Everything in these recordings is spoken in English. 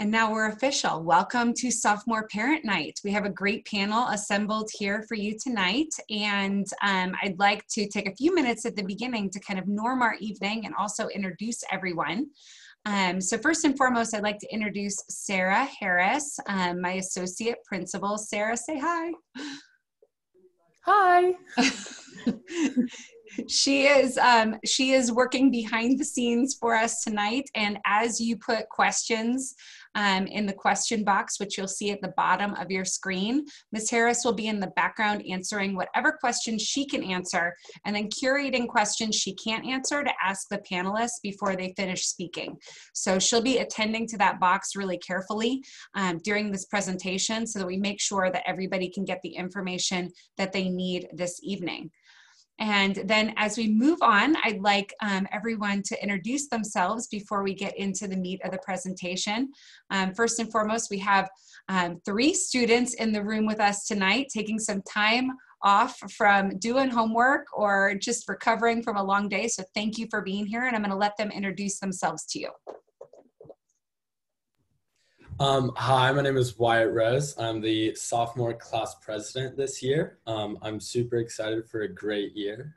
And now we're official. Welcome to Sophomore Parent Night. We have a great panel assembled here for you tonight. And I'd like to take a few minutes at the beginning to kind of norm our evening and also introduce everyone. So first and foremost, I'd like to introduce Sarah Harris, my associate principal. Sarah, say hi. Hi. She is working behind the scenes for us tonight, and as you put questions in the question box, which you'll see at the bottom of your screen, Ms. Harris will be in the background answering whatever questions she can answer, and then curating questions she can't answer to ask the panelists before they finish speaking. So she'll be attending to that box really carefully during this presentation so that we make sure that everybody can get the information that they need this evening. And then as we move on, I'd like everyone to introduce themselves before we get into the meat of the presentation. First and foremost, we have 3 students in the room with us tonight, taking some time off from doing homework or just recovering from a long day. So thank you for being here, and I'm going to let them introduce themselves to you. Hi, my name is Wyatt Rose. I'm the sophomore class president this year. I'm super excited for a great year.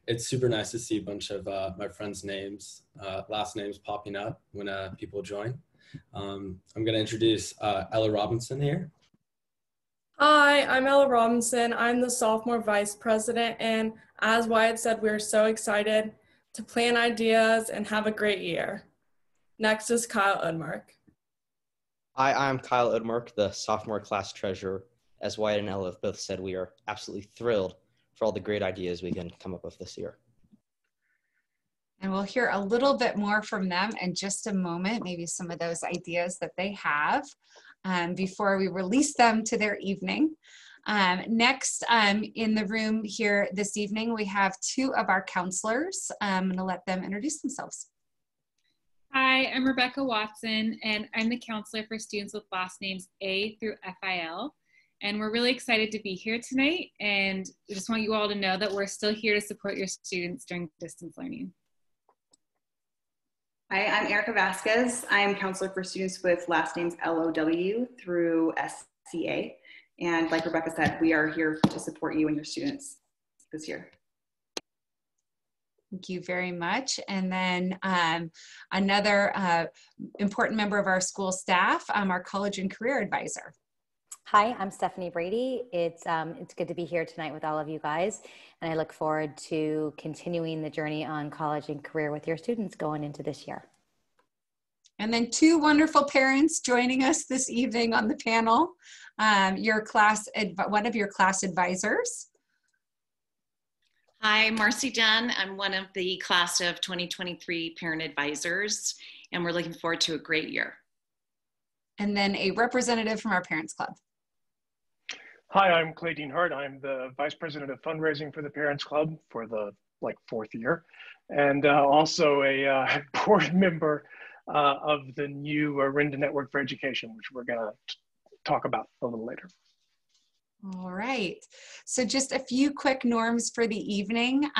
It's super nice to see a bunch of my friends' names, last names popping up when people join. I'm going to introduce Ella Robinson here. Hi, I'm Ella Robinson. I'm the sophomore vice president, and as Wyatt said, we're so excited to plan ideas and have a great year. Next is Kyle Udmark. Hi, I'm Kyle Udmark, the sophomore class treasurer. As Wyatt and Ella have both said, we are absolutely thrilled for all the great ideas we can come up with this year. And we'll hear a little bit more from them in just a moment, maybe some of those ideas that they have before we release them to their evening. Next in the room here this evening, we have 2 of our counselors. I'm going to let them introduce themselves. Hi, I'm Rebecca Watson, and I'm the counselor for students with last names A through FIL. And we're really excited to be here tonight, and we just want you all to know that we're still here to support your students during distance learning. Hi, I'm Erica Vasquez. I'm counselor for students with last names LOW through SCA. And like Rebecca said, we are here to support you and your students this year. Thank you very much. And then another important member of our school staff, our college and career advisor. Hi, I'm Stephanie Brady. It's good to be here tonight with all of you guys, and I look forward to continuing the journey on college and career with your students going into this year. And then 2 wonderful parents joining us this evening on the panel. One of your class advisors. Hi, Marcy Dunn. I'm one of the class of 2023 parent advisors, and we're looking forward to a great year. And then a representative from our Parents Club. Hi, I'm Clay Dean Hart. I'm the Vice President of Fundraising for the Parents Club for the 4th year, and also a board member of the new Rinda Network for Education, which we're going to talk about a little later. All right, so just a few quick norms for the evening.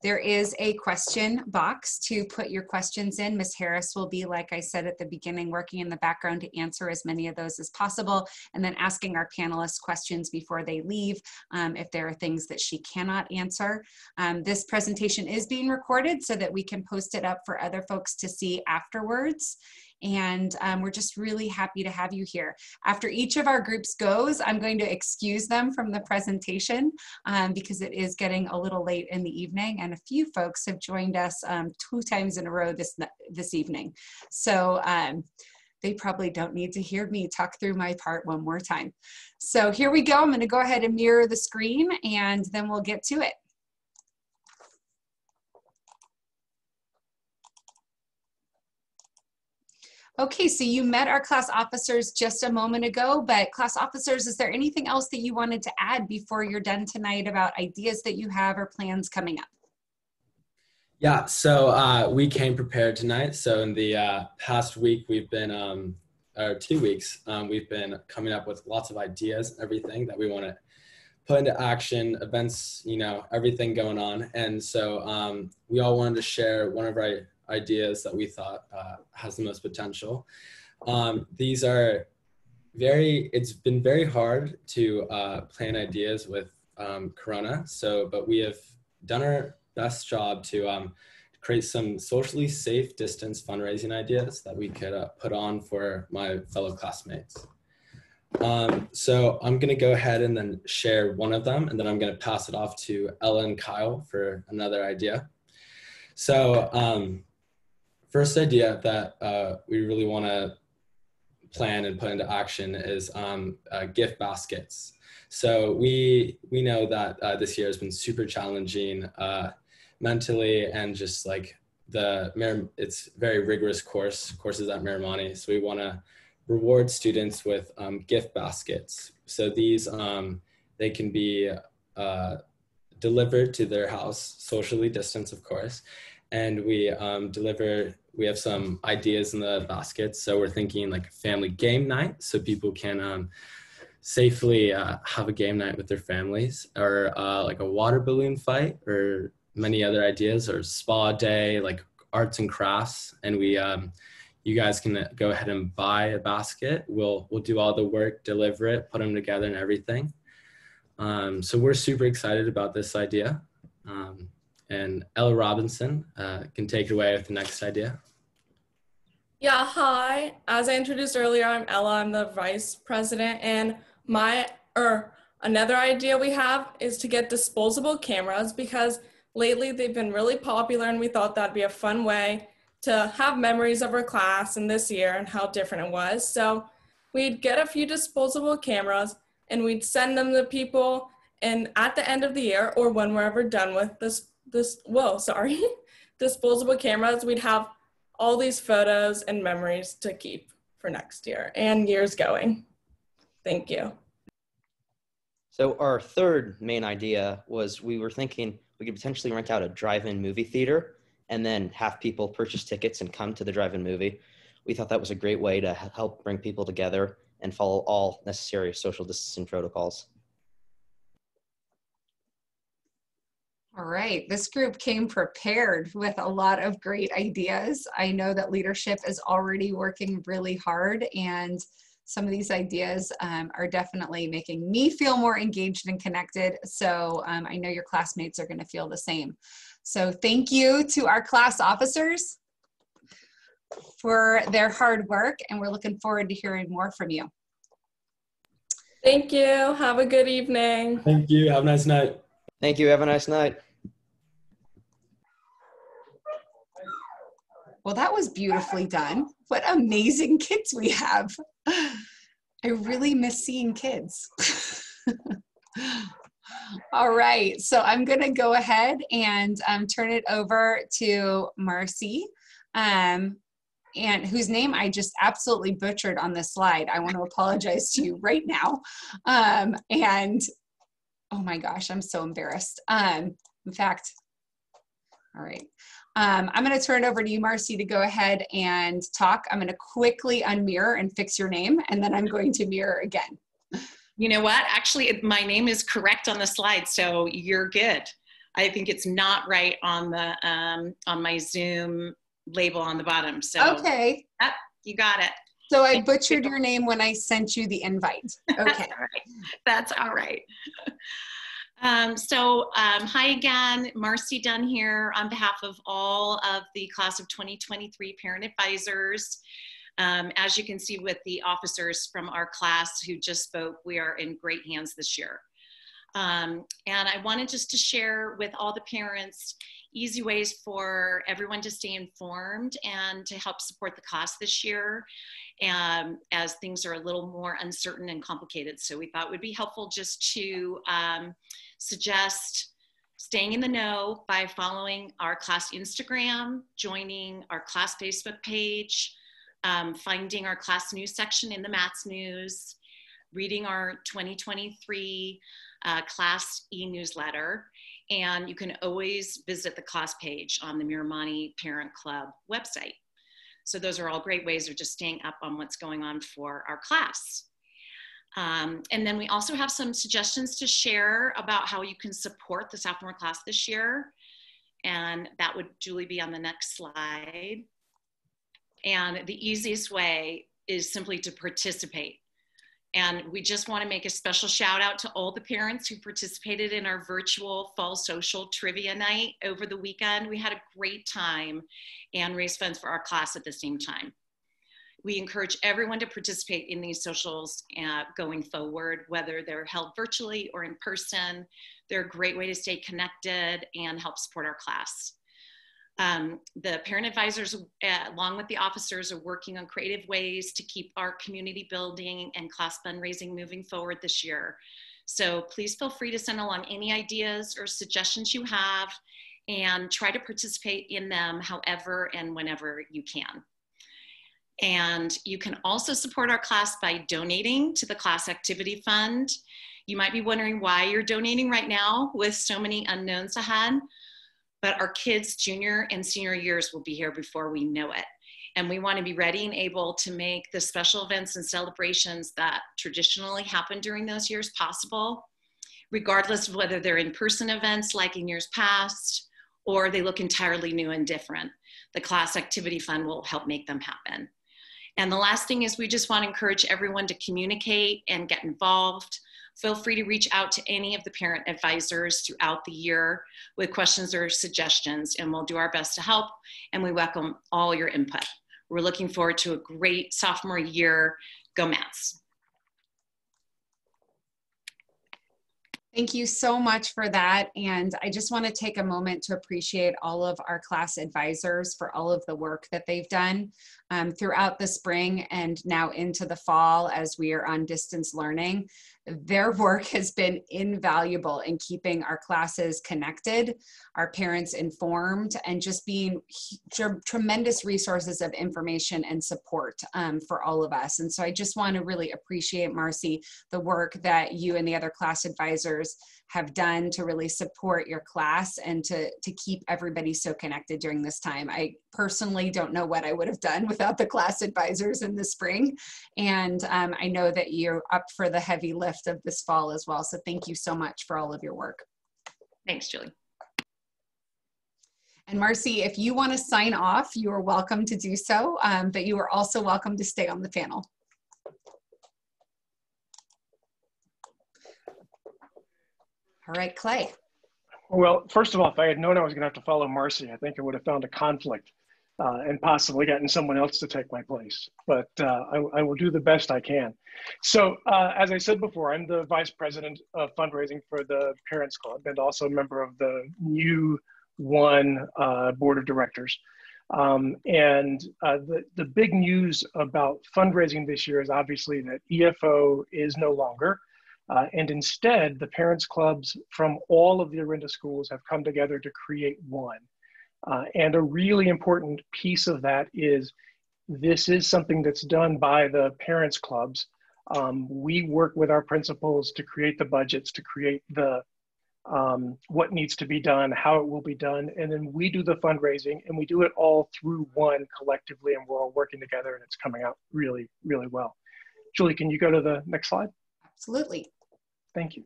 There is a question box to put your questions in. Ms. Harris will be, like I said at the beginning, working in the background to answer as many of those as possible, and then asking our panelists questions before they leave if there are things that she cannot answer. This presentation is being recorded so that we can post it up for other folks to see afterwards. And we're just really happy to have you here. After each of our groups goes, I'm going to excuse them from the presentation because it is getting a little late in the evening, and a few folks have joined us 2 times in a row this evening. So they probably don't need to hear me talk through my part one more time. So here we go. I'm going to go ahead and mirror the screen, and then we'll get to it. Okay, so you met our class officers just a moment ago, but class officers, is there anything else that you wanted to add before you're done tonight about ideas that you have or plans coming up? Yeah, so we came prepared tonight. So in the past week, we've been, or 2 weeks, we've been coming up with lots of ideas, everything that we want to put into action, events, you know, everything going on. And so we all wanted to share one of our ideas that we thought has the most potential. These are it's been very hard to plan ideas with Corona. But we have done our best job to create some socially safe distance fundraising ideas that we could put on for my fellow classmates. So I'm going to go ahead and then share one of them, and then I'm going to pass it off to Ella and Kyle for another idea. So first idea that we really want to plan and put into action is gift baskets. So we know that this year has been super challenging mentally, and just like it's very rigorous courses at Miramani. So we want to reward students with gift baskets. So these they can be delivered to their house, socially distanced, of course, and we have some ideas in the baskets. So we're thinking like family game night, so people can safely have a game night with their families, or like a water balloon fight, or many other ideas, or spa day, like arts and crafts. And you guys can go ahead and buy a basket. We'll do all the work, deliver it, put them together and everything. So we're super excited about this idea. And Ella Robinson can take it away with the next idea. Yeah, hi. As I introduced earlier, I'm Ella. I'm the vice president, and another idea we have is to get disposable cameras, because lately they've been really popular, and we thought that'd be a fun way to have memories of our class and this year and how different it was. So we'd get a few disposable cameras and we'd send them to people, and at the end of the year, or when we're ever done with disposable cameras, we'd have all these photos and memories to keep for next year and years going. Thank you. So our third main idea was, we were thinking we could potentially rent out a drive-in movie theater and then have people purchase tickets and come to the drive-in movie. We thought that was a great way to help bring people together and follow all necessary social distancing protocols. All right, this group came prepared with a lot of great ideas. I know that leadership is already working really hard, and some of these ideas are definitely making me feel more engaged and connected. So I know your classmates are going to feel the same. So thank you to our class officers for their hard work, and we're looking forward to hearing more from you. Thank you. Have a good evening. Thank you. Have a nice night. Thank you. Have a nice night. Well, that was beautifully done. What amazing kids we have. I really miss seeing kids. All right, so I'm going to go ahead and turn it over to Marcy, and whose name I just absolutely butchered on this slide. I want to apologize to you right now. And oh my gosh, I'm so embarrassed. In fact, all right. I'm going to turn it over to you, Marcy, to go ahead and talk. I'm going to quickly unmirror and fix your name, and then I'm going to mirror again. You know what? Actually, my name is correct on the slide, so you're good. I think it's not right on the on my Zoom label on the bottom. So okay, you got it. So I butchered your name when I sent you the invite. Okay, that's all right. Hi again, Marcy Dunn here on behalf of all of the class of 2023 parent advisors. As you can see with the officers from our class who just spoke, we are in great hands this year. And I wanted just to share with all the parents easy ways for everyone to stay informed and to help support the class this year, as things are a little more uncertain and complicated. So we thought it would be helpful just to suggest staying in the know by following our class Instagram, joining our class Facebook page, finding our class news section in the Matt's News, reading our 2023 class e-newsletter, and you can always visit the class page on the Miramani Parent Club website. So those are all great ways of just staying up on what's going on for our class. And then we also have some suggestions to share about how you can support the sophomore class this year. And that would, Julie, be on the next slide. And the easiest way is simply to participate. And we just want to make a special shout out to all the parents who participated in our virtual fall social trivia night over the weekend. We had a great time and raised funds for our class at the same time. We encourage everyone to participate in these socials going forward, whether they're held virtually or in person. They're a great way to stay connected and help support our class. The parent advisors, along with the officers, are working on creative ways to keep our community building and class fundraising moving forward this year. So please feel free to send along any ideas or suggestions you have and try to participate in them however and whenever you can. And you can also support our class by donating to the Class Activity Fund. You might be wondering why you're donating right now with so many unknowns ahead. But our kids' junior and senior years will be here before we know it. And we want to be ready and able to make the special events and celebrations that traditionally happen during those years possible, regardless of whether they're in-person events like in years past, or they look entirely new and different. The Class Activity Fund will help make them happen. And the last thing is we just want to encourage everyone to communicate and get involved. Feel free to reach out to any of the parent advisors throughout the year with questions or suggestions, and we'll do our best to help, and we welcome all your input. We're looking forward to a great sophomore year. Go Mats. Thank you so much for that. And I just want to take a moment to appreciate all of our class advisors for all of the work that they've done throughout the spring and now into the fall as we are on distance learning. Their work has been invaluable in keeping our classes connected, our parents informed, and just being tremendous resources of information and support for all of us. And so I just want to really appreciate, Marcy, the work that you and the other class advisors have done to really support your class and to keep everybody so connected during this time. I personally don't know what I would have done without the class advisors in the spring. And I know that you're up for the heavy lift of this fall as well. So thank you so much for all of your work. Thanks, Julie. And Marcy, if you want to sign off, you are welcome to do so, but you are also welcome to stay on the panel. All right, Clay. Well, first of all, if I had known I was going to have to follow Marcy, I think I would have found a conflict and possibly gotten someone else to take my place. But I will do the best I can. So as I said before, I'm the Vice President of Fundraising for the Parents Club and also a member of the new Board of Directors. The big news about fundraising this year is obviously that EFO is no longer. And instead, the parents clubs from all of the Orinda schools have come together to create one. And a really important piece of that is this is something that's done by the parents clubs. We work with our principals to create the budgets, to create the what needs to be done, how it will be done, and then we do the fundraising, and we do it all through one collectively, and we're all working together, and it's coming out really, really well. Julie, can you go to the next slide? Absolutely. Thank you.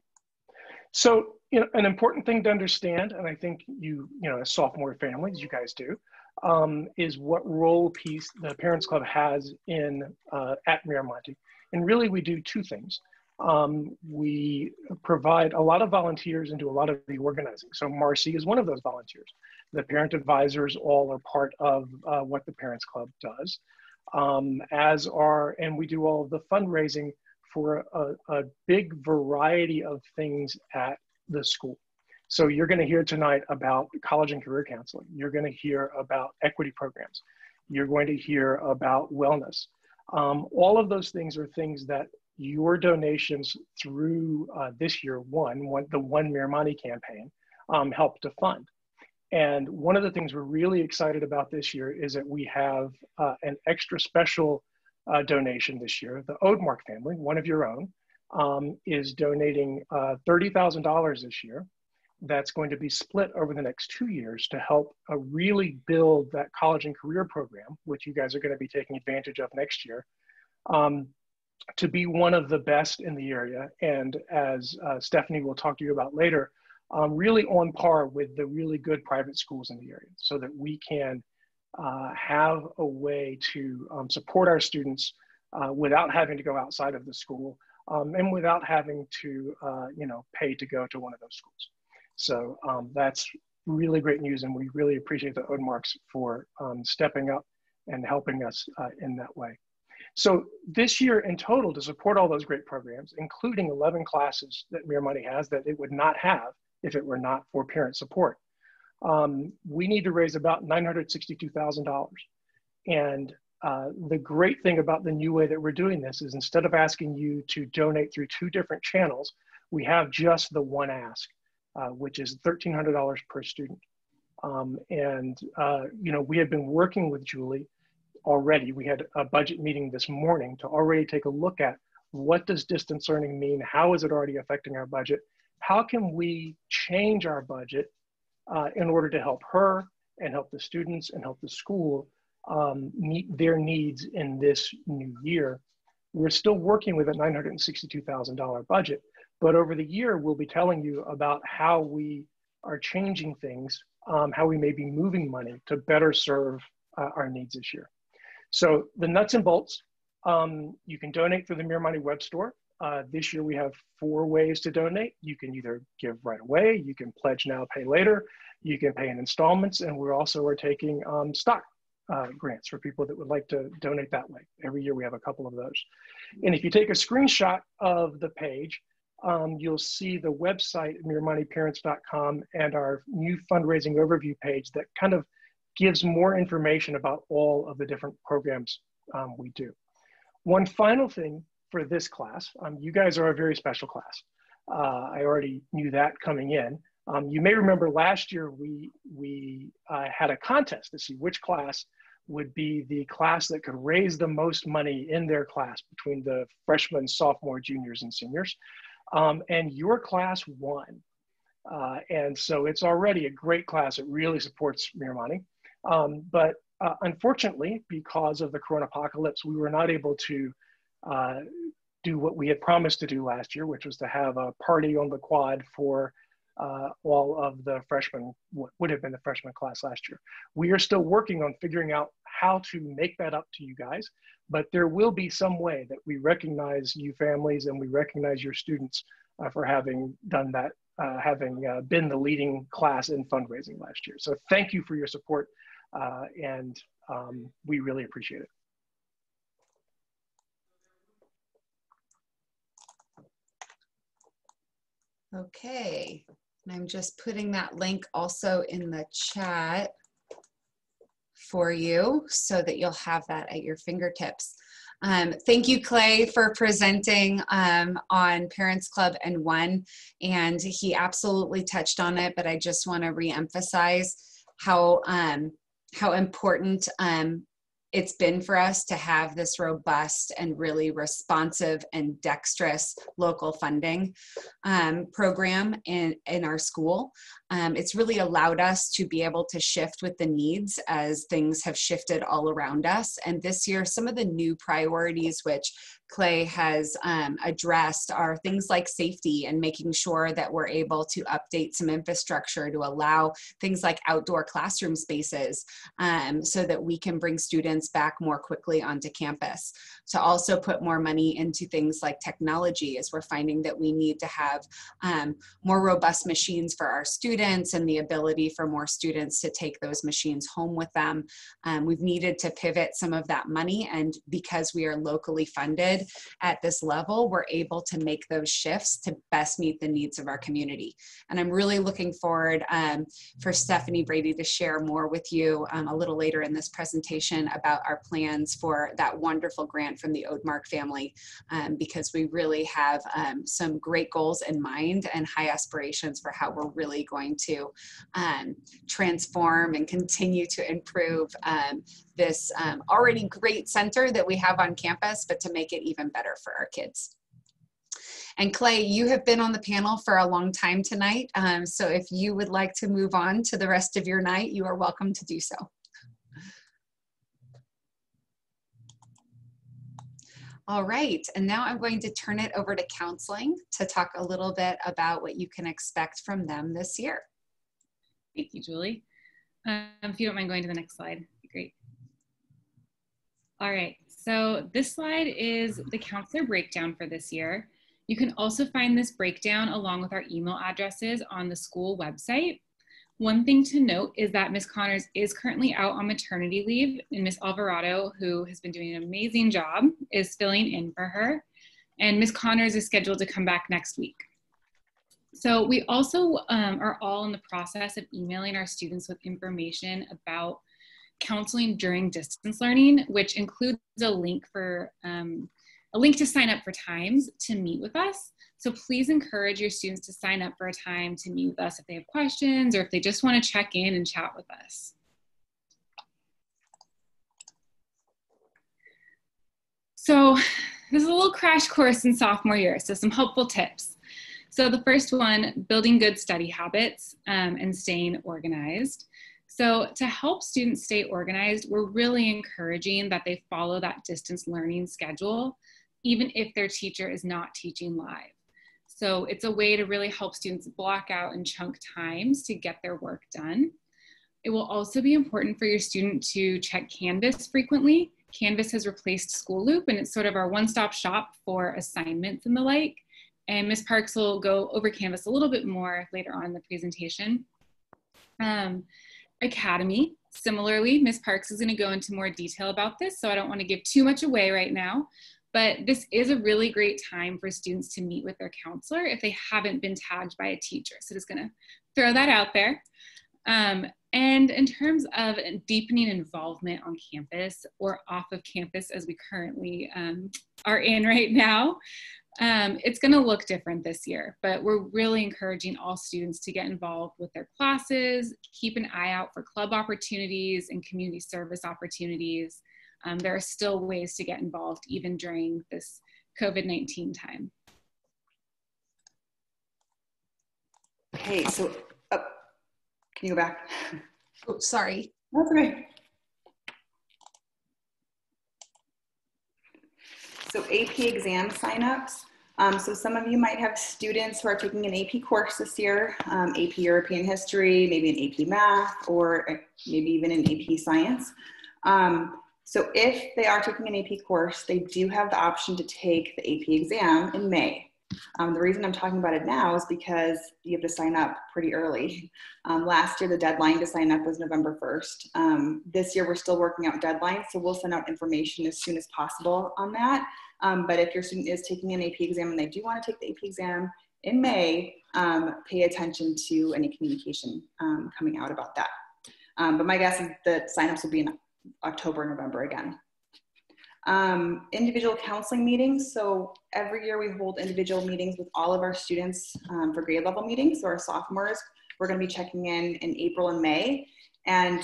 So, an important thing to understand, and I think as sophomore families, you guys do, is what role the Parents Club has at Miram. And really, we do two things. We provide a lot of volunteers and do a lot of the organizing. So Marcy is one of those volunteers. The parent advisors all are part of what the Parents Club does, and we do all of the fundraising for a big variety of things at the school. So you're going to hear tonight about college and career counseling. You're going to hear about equity programs. You're going to hear about wellness. All of those things are things that your donations through this year, the One Miramani campaign, help to fund. And one of the things we're really excited about this year is that we have an extra special donation this year. The Odemark family, one of your own, is donating $30,000 this year. That's going to be split over the next 2 years to help really build that college and career program, which you guys are going to be taking advantage of next year, to be one of the best in the area. And as Stephanie will talk to you about later, really on par with the really good private schools in the area so that we can have a way to support our students without having to go outside of the school and without having to, pay to go to one of those schools. So that's really great news, and we really appreciate the Odemarks for stepping up and helping us in that way. So this year in total, to support all those great programs, including 11 classes that Miram has that it would not have if it were not for parent support, we need to raise about $962,000. And the great thing about the new way that we're doing this is instead of asking you to donate through 2 different channels, we have just the one ask, which is $1,300 per student. We had been working with Julie already. We had a budget meeting this morning to already take a look at what does distance learning mean? How is it already affecting our budget? How can we change our budget in order to help her and help the students and help the school meet their needs in this new year? We're still working with a $962,000 budget, but over the year, we'll be telling you about how we are changing things, how we may be moving money to better serve our needs this year. So the nuts and bolts, you can donate through the Miram web store. This year we have 4 ways to donate. You can either give right away, you can pledge now, pay later, you can pay in installments, and we also are taking stock grants for people that would like to donate that way. Every year we have a couple of those. And if you take a screenshot of the page, you'll see the website, miramaniparents.com, and our new fundraising overview page that kind of gives more information about all of the different programs we do. One final thing for this class, you guys are a very special class. I already knew that coming in. You may remember last year we had a contest to see which class would be the class that could raise the most money in their class between the freshmen, sophomore, juniors, and seniors. And your class won. And so it's already a great class. It really supports Miramani. But unfortunately, because of the corona apocalypse, we were not able to do what we had promised to do last year, which was to have a party on the quad for all of the freshmen, what would have been the freshman class last year. We are still working on figuring out how to make that up to you guys, but there will be some way that we recognize you families and we recognize your students for having done that, having been the leading class in fundraising last year. So thank you for your support, and we really appreciate it. Okay, and I'm just putting that link also in the chat for you so that you'll have that at your fingertips. Thank you, Clay, for presenting on Parents Club and One, and he absolutely touched on it, but I just want to reemphasize how important it's been for us to have this robust and really responsive and dexterous local funding program in our school. It's really allowed us to be able to shift with the needs as things have shifted all around us. And this year, some of the new priorities which Clay has addressed are things like safety and making sure that we're able to update some infrastructure to allow things like outdoor classroom spaces so that we can bring students back more quickly onto campus. To also put more money into things like technology, as we're finding that we need to have more robust machines for our students and the ability for more students to take those machines home with them. We've needed to pivot some of that money, and because we are locally funded at this level, we're able to make those shifts to best meet the needs of our community. And I'm really looking forward for Stephanie Brady to share more with you a little later in this presentation about our plans for that wonderful grant from the Odemark family, because we really have some great goals in mind and high aspirations for how we're really going to transform and continue to improve this already great center that we have on campus, but to make it even better for our kids. And Clay, you have been on the panel for a long time tonight, so if you would like to move on to the rest of your night, you are welcome to do so. All right, and now I'm going to turn it over to counseling to talk a little bit about what you can expect from them this year. Thank you, Julie. If you don't mind going to the next slide, that'd be great. All right, So this slide is the counselor breakdown for this year. You can also find this breakdown along with our email addresses on the school website. One thing to note is that Ms. Connors is currently out on maternity leave, and Ms. Alvarado, who has been doing an amazing job, is filling in for her. And Ms. Connors is scheduled to come back next week. So we also are all in the process of emailing our students with information about counseling during distance learning, which includes a link to sign up for times to meet with us. So please encourage your students to sign up for a time to meet with us if they have questions or if they just want to check in and chat with us. So this is a little crash course in sophomore year, so some helpful tips. So the first one, building good study habits and staying organized. So to help students stay organized, we're really encouraging that they follow that distance learning schedule, even if their teacher is not teaching live. So it's a way to really help students block out and chunk times to get their work done. It will also be important for your student to check Canvas frequently. Canvas has replaced School Loop, and it's sort of our one-stop shop for assignments and the like. And Ms. Parks will go over Canvas a little bit more later on in the presentation. Academy, similarly, Ms. Parks is going to go into more detail about this, so I don't want to give too much away right now. But this is a really great time for students to meet with their counselor if they haven't been tagged by a teacher. So just going to throw that out there. And in terms of deepening involvement on campus or off of campus as we currently are in right now, it's going to look different this year, but we're really encouraging all students to get involved with their classes, keep an eye out for club opportunities and community service opportunities. There are still ways to get involved even during this COVID-19 time. Okay, so can you go back? Oh, sorry. That's okay. So AP exam signups. So some of you might have students who are taking an AP course this year, AP European History, maybe an AP Math, or maybe even an AP Science. So if they are taking an AP course, they do have the option to take the AP exam in May. The reason I'm talking about it now is because you have to sign up pretty early. Last year, the deadline to sign up was November 1st. This year, we're still working out deadlines, so we'll send out information as soon as possible on that. But if your student is taking an AP exam and they do want to take the AP exam in May, pay attention to any communication coming out about that. But my guess is that signups will be in October, November again. Individual counseling meetings. So every year we hold individual meetings with all of our students for grade level meetings. So our sophomores, we're going to be checking in April and May. And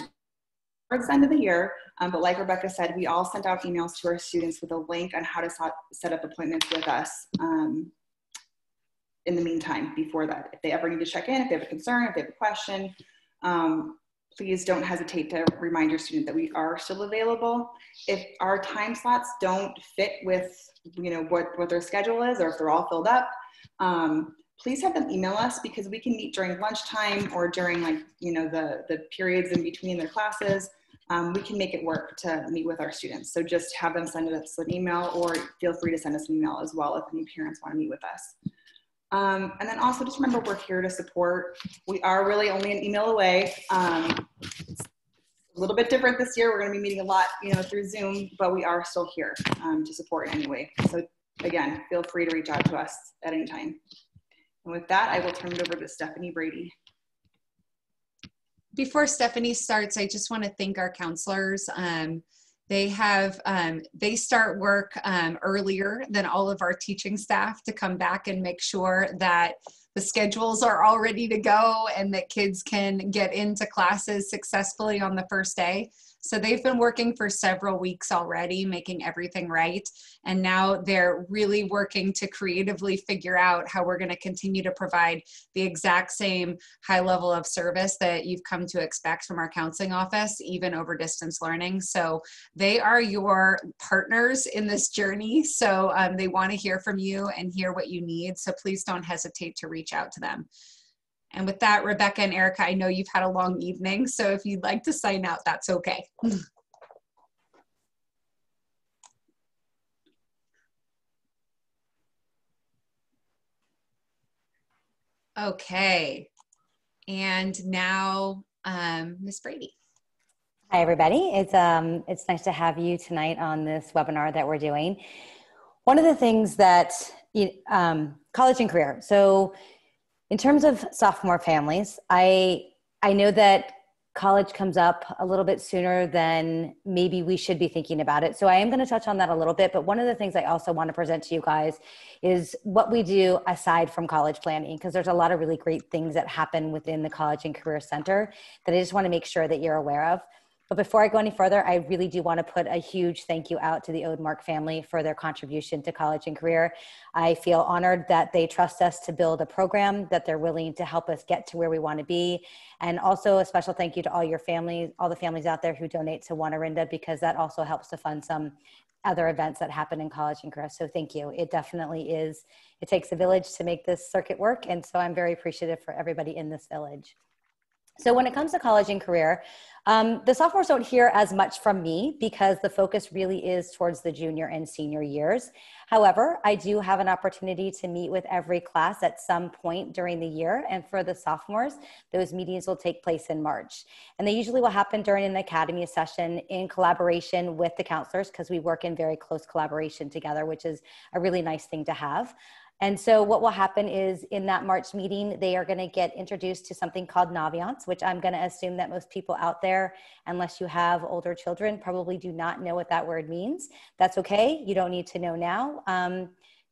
towards the end of the year, but like Rebecca said, we all sent out emails to our students with a link on how to set up appointments with us in the meantime before that. If they ever need to check in, if they have a concern, if they have a question, please don't hesitate to remind your student that we are still available. If our time slots don't fit with what their schedule is, or if they're all filled up, please have them email us, because we can meet during lunchtime or during the periods in between their classes. We can make it work to meet with our students. So just have them send us an email, or feel free to send us an email as well if any parents want to meet with us. And then also just remember, we're here to support. We are really only an email away. It's a little bit different this year. We're going to be meeting a lot, through Zoom, but we are still here to support in any way. So again, feel free to reach out to us at any time. And with that, I will turn it over to Stephanie Brady. Before Stephanie starts, I just want to thank our counselors. They start work earlier than all of our teaching staff to come back and make sure that the schedules are all ready to go and that kids can get into classes successfully on the first day. So they've been working for several weeks already, making everything right. And now they're really working to creatively figure out how we're going to continue to provide the exact same high level of service that you've come to expect from our counseling office, even over distance learning. So they are your partners in this journey. So they want to hear from you and hear what you need. So please don't hesitate to reach out to them. And with that, Rebecca and Erica, I know you've had a long evening, so if you'd like to sign out, that's okay. Okay. And now, Ms. Brady. Hi, everybody. It's nice to have you tonight on this webinar that we're doing. One of the things that, college and career. So in terms of sophomore families, I know that college comes up a little bit sooner than maybe we should be thinking about it. So I am going to touch on that a little bit. But one of the things I also want to present to you guys is what we do aside from college planning, because there's a lot of really great things that happen within the College and Career Center that I just want to make sure that you're aware of. But before I go any further, I really do want to put a huge thank you out to the Odemark family for their contribution to college and career. I feel honored that they trust us to build a program, that they're willing to help us get to where we want to be. And also a special thank you to all your families, all the families out there who donate to Wanarinda, because that also helps to fund some other events that happen in college and career. So thank you. It definitely is. It takes a village to make this circuit work. And so I'm very appreciative for everybody in this village. So when it comes to college and career, the sophomores don't hear as much from me because the focus really is towards the junior and senior years. However, I do have an opportunity to meet with every class at some point during the year. And for the sophomores, those meetings will take place in March. And they usually will happen during an academy session in collaboration with the counselors, because we work in very close collaboration together, which is a really nice thing to have. And so what will happen is in that March meeting, they are going to get introduced to something called Naviance, which I'm going to assume that most people out there, unless you have older children, probably do not know what that word means. That's okay. You don't need to know now.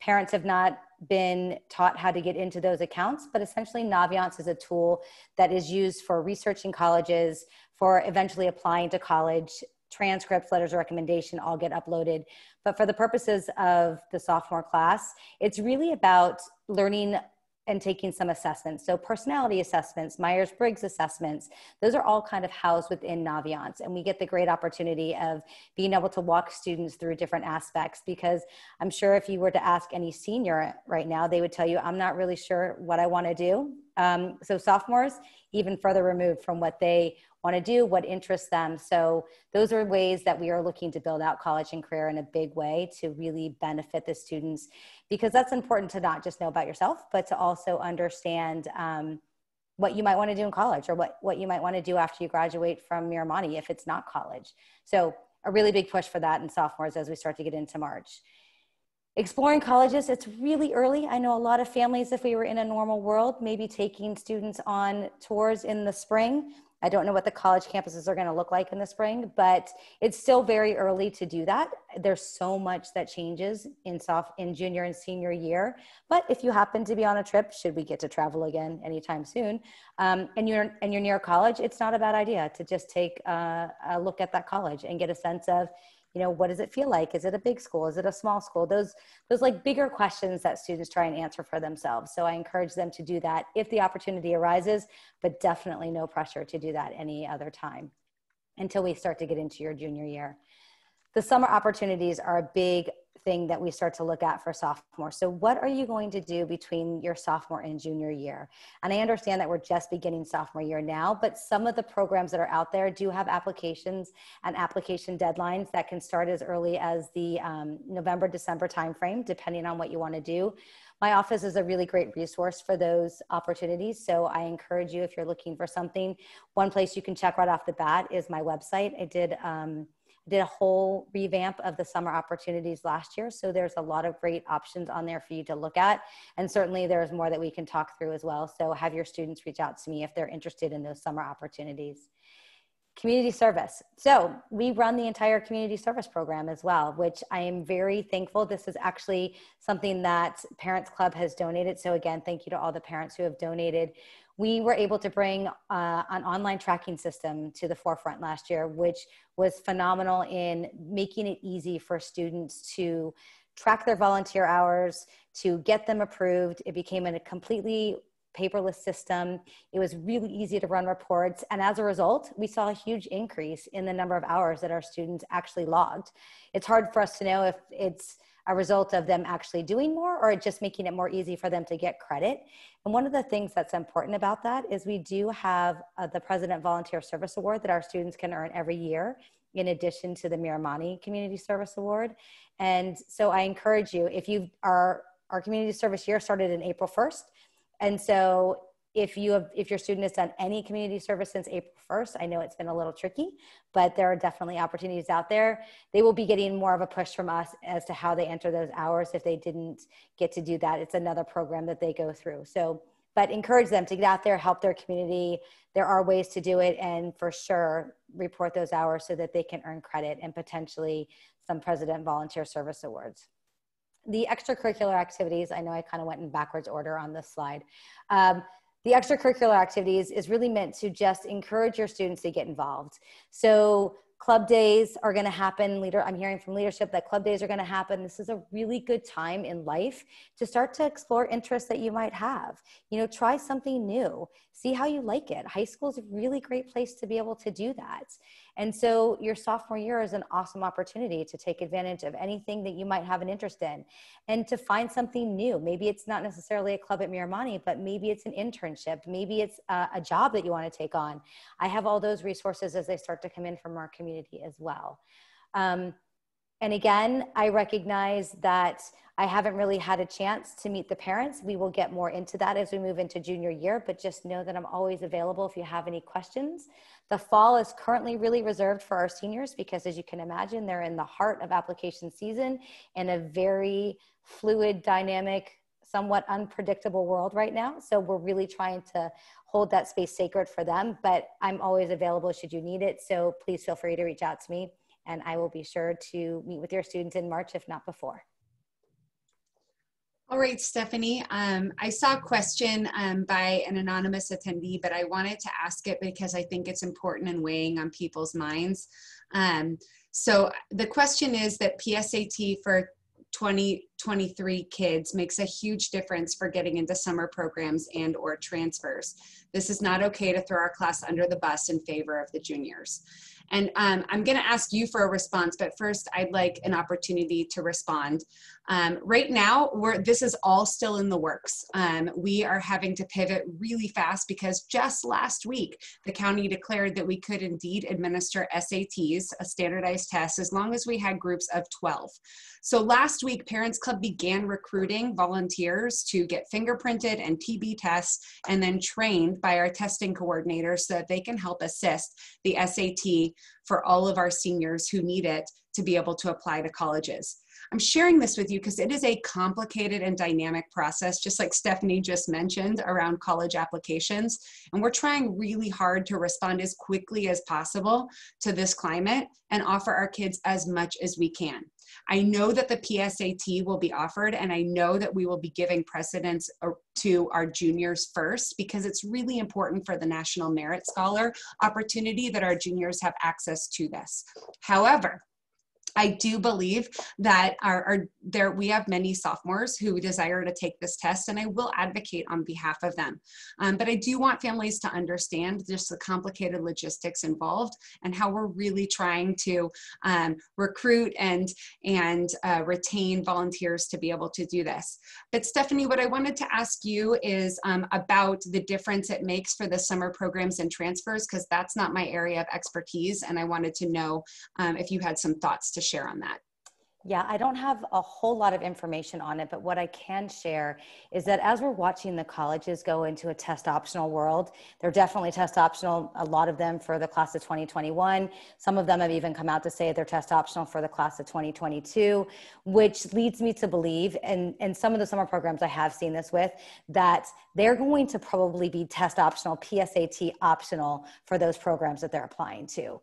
Parents have not been taught how to get into those accounts, but essentially Naviance is a tool that is used for researching colleges, for eventually applying to college. Transcripts, letters of recommendation all get uploaded. But for the purposes of the sophomore class, it's really about learning and taking some assessments. So personality assessments, Myers-Briggs assessments, those are all kind of housed within Naviance. And we get the great opportunity of being able to walk students through different aspects, because I'm sure if you were to ask any senior right now, they would tell you, I'm not really sure what I want to do. So sophomores, even further removed from what they want to do, what interests them. So those are ways that we are looking to build out college and career in a big way to really benefit the students, because that's important to not just know about yourself, but to also understand what you might want to do in college, or what you might want to do after you graduate from Miram if it's not college. So a really big push for that in sophomores as we start to get into March. Exploring colleges, it's really early. I know a lot of families, if we were in a normal world, maybe taking students on tours in the spring. I don't know what the college campuses are going to look like in the spring, but it's still very early to do that. There's so much that changes in junior and senior year. But if you happen to be on a trip, should we get to travel again anytime soon, and you're near college, it's not a bad idea to just take a look at that college and get a sense of, you know, what does it feel like? Is it a big school? Is it a small school? Those like bigger questions that students try and answer for themselves. So I encourage them to do that if the opportunity arises, but definitely no pressure to do that any other time until we start to get into your junior year. The summer opportunities are a big thing that we start to look at for sophomore. So what are you going to do between your sophomore and junior year? And I understand that we're just beginning sophomore year now, but some of the programs that are out there do have applications and application deadlines that can start as early as the November, December timeframe, depending on what you want to do. My office is a really great resource for those opportunities. So I encourage you, if you're looking for something, one place you can check right off the bat is my website. I did a whole revamp of the summer opportunities last year. So there's a lot of great options on there for you to look at. And certainly there's more that we can talk through as well. So have your students reach out to me if they're interested in those summer opportunities. Community service. So we run the entire community service program as well, which I am very thankful. This is actually something that Parents Club has donated. So again, thank you to all the parents who have donated. We were able to bring an online tracking system to the forefront last year, which was phenomenal in making it easy for students to track their volunteer hours, to get them approved. It became a completely paperless system. It was really easy to run reports. And as a result, we saw a huge increase in the number of hours that our students actually logged. It's hard for us to know if it's a result of them actually doing more or just making it more easy for them to get credit. And one of the things that's important about that is we do have the President Volunteer Service Award that our students can earn every year, in addition to the Miramani Community Service Award. And so I encourage you, if our community service year started in April 1st, And so if your student has done any community service since April 1st, I know it's been a little tricky, but there are definitely opportunities out there. They will be getting more of a push from us as to how they enter those hours if they didn't get to do that. It's another program that they go through. So, but encourage them to get out there, help their community. There are ways to do it, and for sure, report those hours so that they can earn credit and potentially some President Volunteer Service Awards. The extracurricular activities, I know I kind of went in backwards order on this slide. The extracurricular activities is really meant to just encourage your students to get involved. So club days are going to happen. I'm hearing from leadership that club days are going to happen. This is a really good time in life to start to explore interests that you might have. You know, try something new. See how you like it. High school is a really great place to be able to do that. And so your sophomore year is an awesome opportunity to take advantage of anything that you might have an interest in and to find something new. Maybe it's not necessarily a club at Miram, but maybe it's an internship. Maybe it's a job that you want to take on. I have all those resources as they start to come in from our community as well. And again, I recognize that I haven't really had a chance to meet the parents. We will get more into that as we move into junior year, but just know that I'm always available if you have any questions. The fall is currently really reserved for our seniors because, as you can imagine, they're in the heart of application season in a very fluid, dynamic, somewhat unpredictable world right now. So we're really trying to hold that space sacred for them, but I'm always available should you need it. So please feel free to reach out to me, and I will be sure to meet with your students in March, if not before. All right, Stephanie, I saw a question by an anonymous attendee, but I wanted to ask it because I think it's important and weighing on people's minds. So the question is that PSAT for 2023 kids makes a huge difference for getting into summer programs and or transfers. This is not okay to throw our class under the bus in favor of the juniors. And I'm going to ask you for a response, but first I'd like an opportunity to respond. Right now, this is all still in the works. We are having to pivot really fast because just last week, the county declared that we could indeed administer SATs, a standardized test, as long as we had groups of 12. So last week, Parents Club began recruiting volunteers to get fingerprinted and TB tests and then trained by our testing coordinators so that they can help assist the SAT for all of our seniors who need it to be able to apply to colleges. I'm sharing this with you because it is a complicated and dynamic process, just like Stephanie just mentioned, around college applications. And we're trying really hard to respond as quickly as possible to this climate and offer our kids as much as we can. I know that the PSAT will be offered, and I know that we will be giving precedence to our juniors first because it's really important for the National Merit Scholar opportunity that our juniors have access to this. However, I do believe that we have many sophomores who desire to take this test, and I will advocate on behalf of them. But I do want families to understand just the complicated logistics involved and how we're really trying to recruit and retain volunteers to be able to do this. But Stephanie, what I wanted to ask you is about the difference it makes for the summer programs and transfers, because that's not my area of expertise, and I wanted to know if you had some thoughts to share on that. Yeah, I don't have a whole lot of information on it, but what I can share is that as we're watching the colleges go into a test optional world, they're definitely test optional, a lot of them for the class of 2021. Some of them have even come out to say they're test optional for the class of 2022, which leads me to believe, and some of the summer programs I have seen this with, that they're going to probably be test optional, PSAT optional for those programs that they're applying to.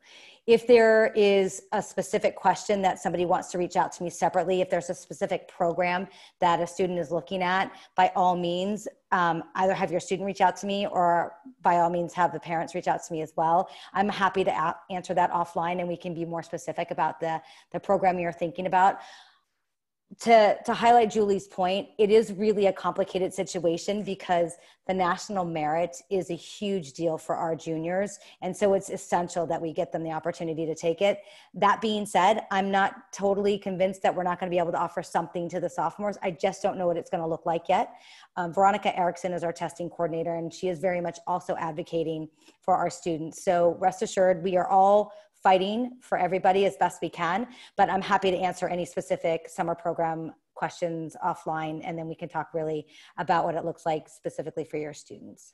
If there is a specific question that somebody wants to reach out to me separately, if there's a specific program that a student is looking at, by all means, either have your student reach out to me or by all means have the parents reach out to me as well. I'm happy to answer that offline and we can be more specific about the program you're thinking about. To highlight Julie's point, it is really a complicated situation because the national merit is a huge deal for our juniors. And so it's essential that we get them the opportunity to take it. That being said, I'm not totally convinced that we're not going to be able to offer something to the sophomores. I just don't know what it's going to look like yet. Veronica Erickson is our testing coordinator, and she is very much also advocating for our students. So rest assured, we are all fighting for everybody as best we can, but I'm happy to answer any specific summer program questions offline, and then we can talk really about what it looks like specifically for your students.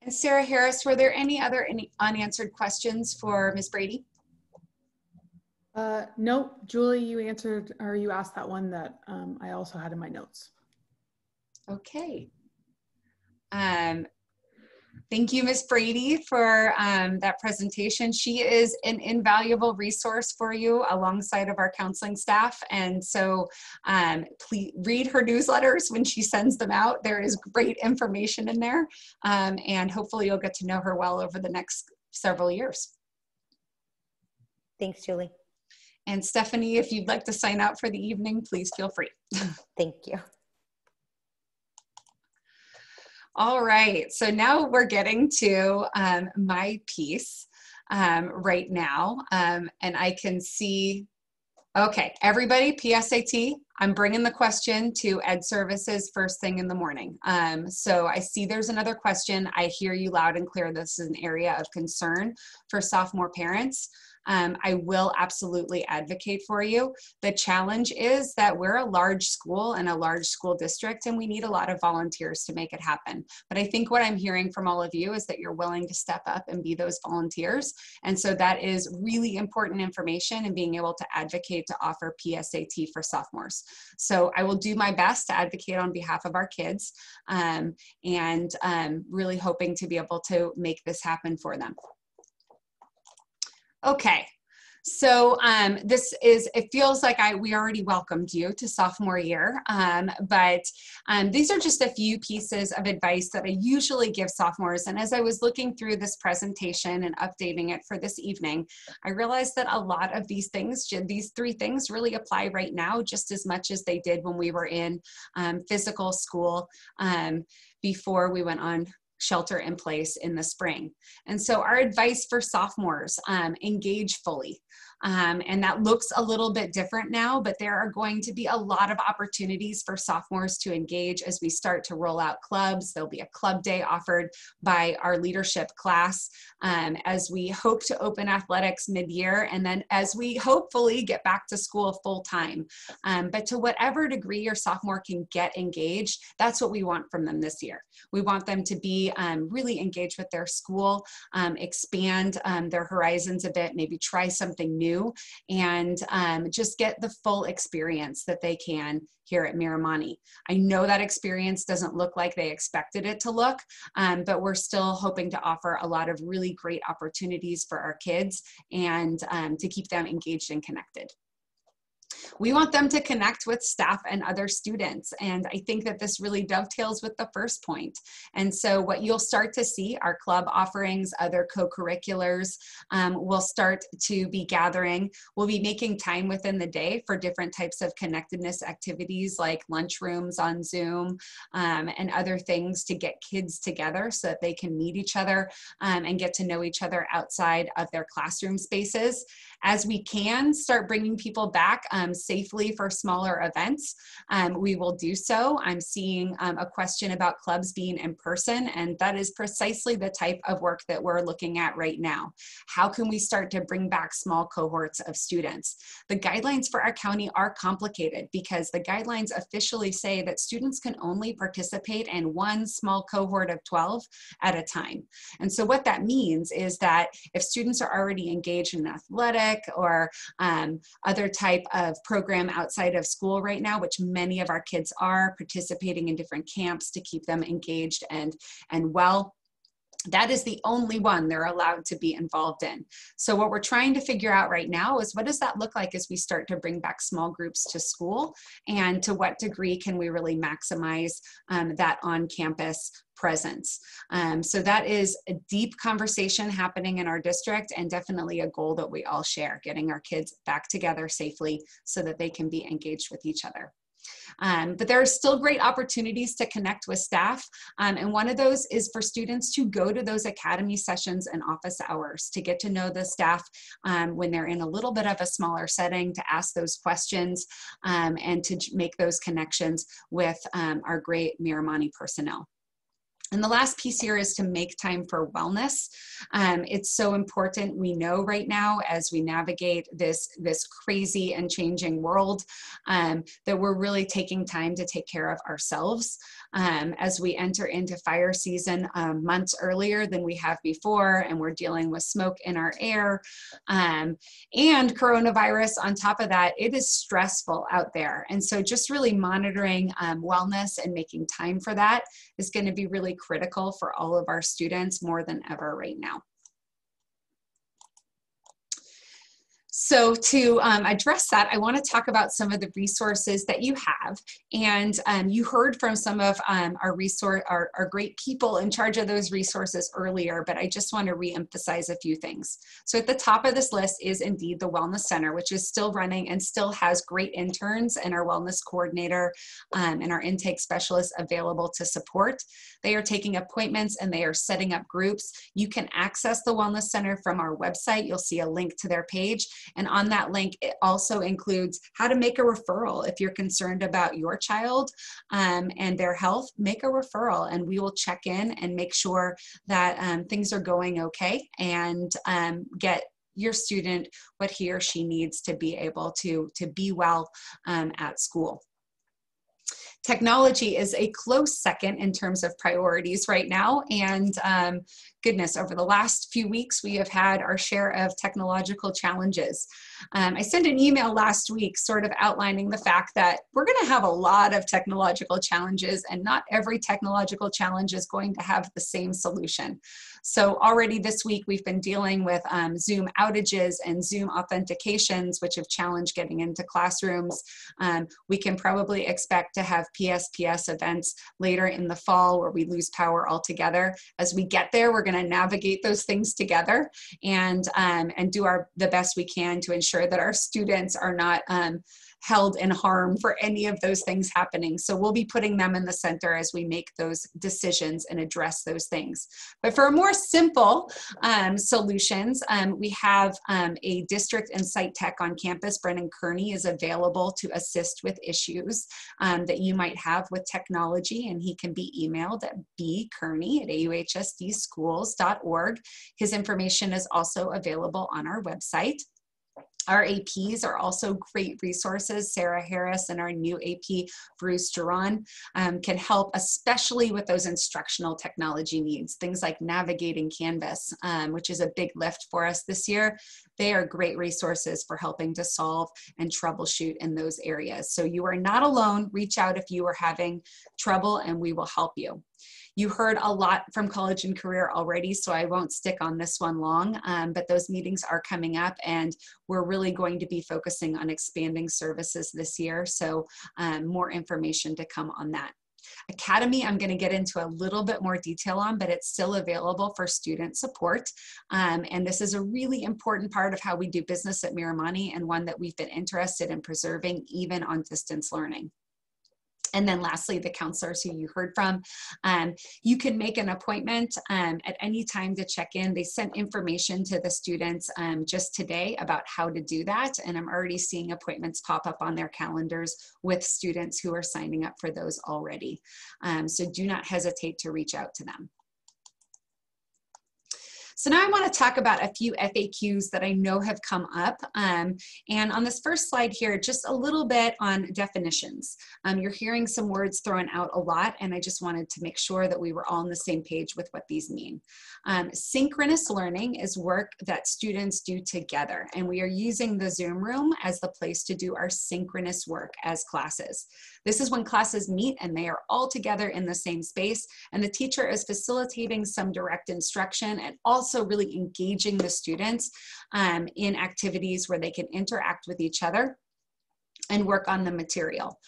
And Sarah Harris, were there any unanswered questions for Ms. Brady? Nope, Julie, you answered, or you asked that one that I also had in my notes. Okay. Thank you, Ms. Brady, for that presentation. She is an invaluable resource for you alongside of our counseling staff. And so please read her newsletters when she sends them out. There is great information in there. And hopefully you'll get to know her well over the next several years. Thanks, Julie. And Stephanie, if you'd like to sign out for the evening, please feel free. Thank you. All right, so now we're getting to my piece right now. And I can see, okay, everybody, PSAT, I'm bringing the question to Ed Services first thing in the morning. So I see there's another question. I hear you loud and clear. This is an area of concern for sophomore parents. I will absolutely advocate for you. The challenge is that we're a large school and a large school district, and we need a lot of volunteers to make it happen. But I think what I'm hearing from all of you is that you're willing to step up and be those volunteers. And so that is really important information and being able to advocate to offer PSAT for sophomores. So I will do my best to advocate on behalf of our kids and really hoping to be able to make this happen for them. Okay, so it feels like we already welcomed you to sophomore year, but these are just a few pieces of advice that I usually give sophomores. And as I was looking through this presentation and updating it for this evening, I realized that a lot of these things, these three things really apply right now just as much as they did when we were in physical school before we went on shelter in place in the spring. And so our advice for sophomores, engage fully. And that looks a little bit different now, but there are going to be a lot of opportunities for sophomores to engage as we start to roll out clubs. There'll be a club day offered by our leadership class as we hope to open athletics mid-year, and then as we hopefully get back to school full time. But to whatever degree your sophomore can get engaged, that's what we want from them this year. We want them to be really engaged with their school, expand their horizons a bit, maybe try something new, and just get the full experience that they can here at Miram. I know that experience doesn't look like they expected it to look, but we're still hoping to offer a lot of really great opportunities for our kids and to keep them engaged and connected. We want them to connect with staff and other students. And I think that this really dovetails with the first point. And so what you'll start to see are club offerings, other co-curriculars will start to be gathering. We'll be making time within the day for different types of connectedness activities like lunchrooms on Zoom and other things to get kids together so that they can meet each other and get to know each other outside of their classroom spaces. As we can start bringing people back safely for smaller events, we will do so. I'm seeing a question about clubs being in person, and that is precisely the type of work that we're looking at right now. How can we start to bring back small cohorts of students? The guidelines for our county are complicated because the guidelines officially say that students can only participate in one small cohort of 12 at a time. And so what that means is that if students are already engaged in athletic or other type of program outside of school right now, which many of our kids are participating in different camps to keep them engaged and well, that is the only one they're allowed to be involved in. So what we're trying to figure out right now is what does that look like as we start to bring back small groups to school, and to what degree can we really maximize that on-campus presence. So that is a deep conversation happening in our district, and definitely a goal that we all share, getting our kids back together safely so that they can be engaged with each other. But there are still great opportunities to connect with staff. And one of those is for students to go to those academy sessions and office hours to get to know the staff when they're in a little bit of a smaller setting, to ask those questions and to make those connections with our great Miram personnel. And the last piece here is to make time for wellness. It's so important, we know right now, as we navigate this crazy and changing world, that we're really taking time to take care of ourselves as we enter into fire season months earlier than we have before, and we're dealing with smoke in our air and coronavirus on top of that. It is stressful out there. And so just really monitoring wellness and making time for that is going to be really critical for all of our students more than ever right now. So to address that, I want to talk about some of the resources that you have. And you heard from some of our great people in charge of those resources earlier, but I just want to reemphasize a few things. So at the top of this list is indeed the Wellness Center, which is still running and still has great interns and our wellness coordinator and our intake specialist available to support. They are taking appointments and they are setting up groups. You can access the Wellness Center from our website. You'll see a link to their page. And on that link, it also includes how to make a referral. If you're concerned about your child and their health, make a referral and we will check in and make sure that things are going okay and get your student what he or she needs to be able to be well at school. Technology is a close second in terms of priorities right now. And goodness, over the last few weeks, we have had our share of technological challenges. I sent an email last week sort of outlining the fact that we're going to have a lot of technological challenges and not every technological challenge is going to have the same solution. So already this week, we've been dealing with Zoom outages and Zoom authentications, which have challenged getting into classrooms. We can probably expect to have PSPS events later in the fall where we lose power altogether. As we get there, we're going to navigate those things together and do the best we can to ensure that our students are not held in harm for any of those things happening. So we'll be putting them in the center as we make those decisions and address those things. But for more simple solutions, we have a district and site tech on campus. Brennan Kearney is available to assist with issues that you might have with technology, and he can be emailed at bkearney@auhsdschools.org. His information is also available on our website. Our APs are also great resources. Sarah Harris and our new AP, Bruce Duran, can help, especially with those instructional technology needs, things like navigating Canvas, which is a big lift for us this year. They are great resources for helping to solve and troubleshoot in those areas. So you are not alone. Reach out if you are having trouble and we will help you. You heard a lot from College and Career already, so I won't stick on this one long, but those meetings are coming up and we're really going to be focusing on expanding services this year, so more information to come on that. Academy, I'm going to get into a little bit more detail on, but it's still available for student support. And this is a really important part of how we do business at Miramani and one that we've been interested in preserving even on distance learning. And then lastly, the counselors who you heard from, you can make an appointment at any time to check in. They sent information to the students just today about how to do that. And I'm already seeing appointments pop up on their calendars with students who are signing up for those already. So do not hesitate to reach out to them. So now I want to talk about a few FAQs that I know have come up. And on this first slide here, just a little bit on definitions. You're hearing some words thrown out a lot, and I just wanted to make sure that we were all on the same page with what these mean. Synchronous learning is work that students do together, and we are using the Zoom room as the place to do our synchronous work as classes. This is when classes meet and they are all together in the same space, and the teacher is facilitating some direct instruction and also really engaging the students in activities where they can interact with each other and work on the material.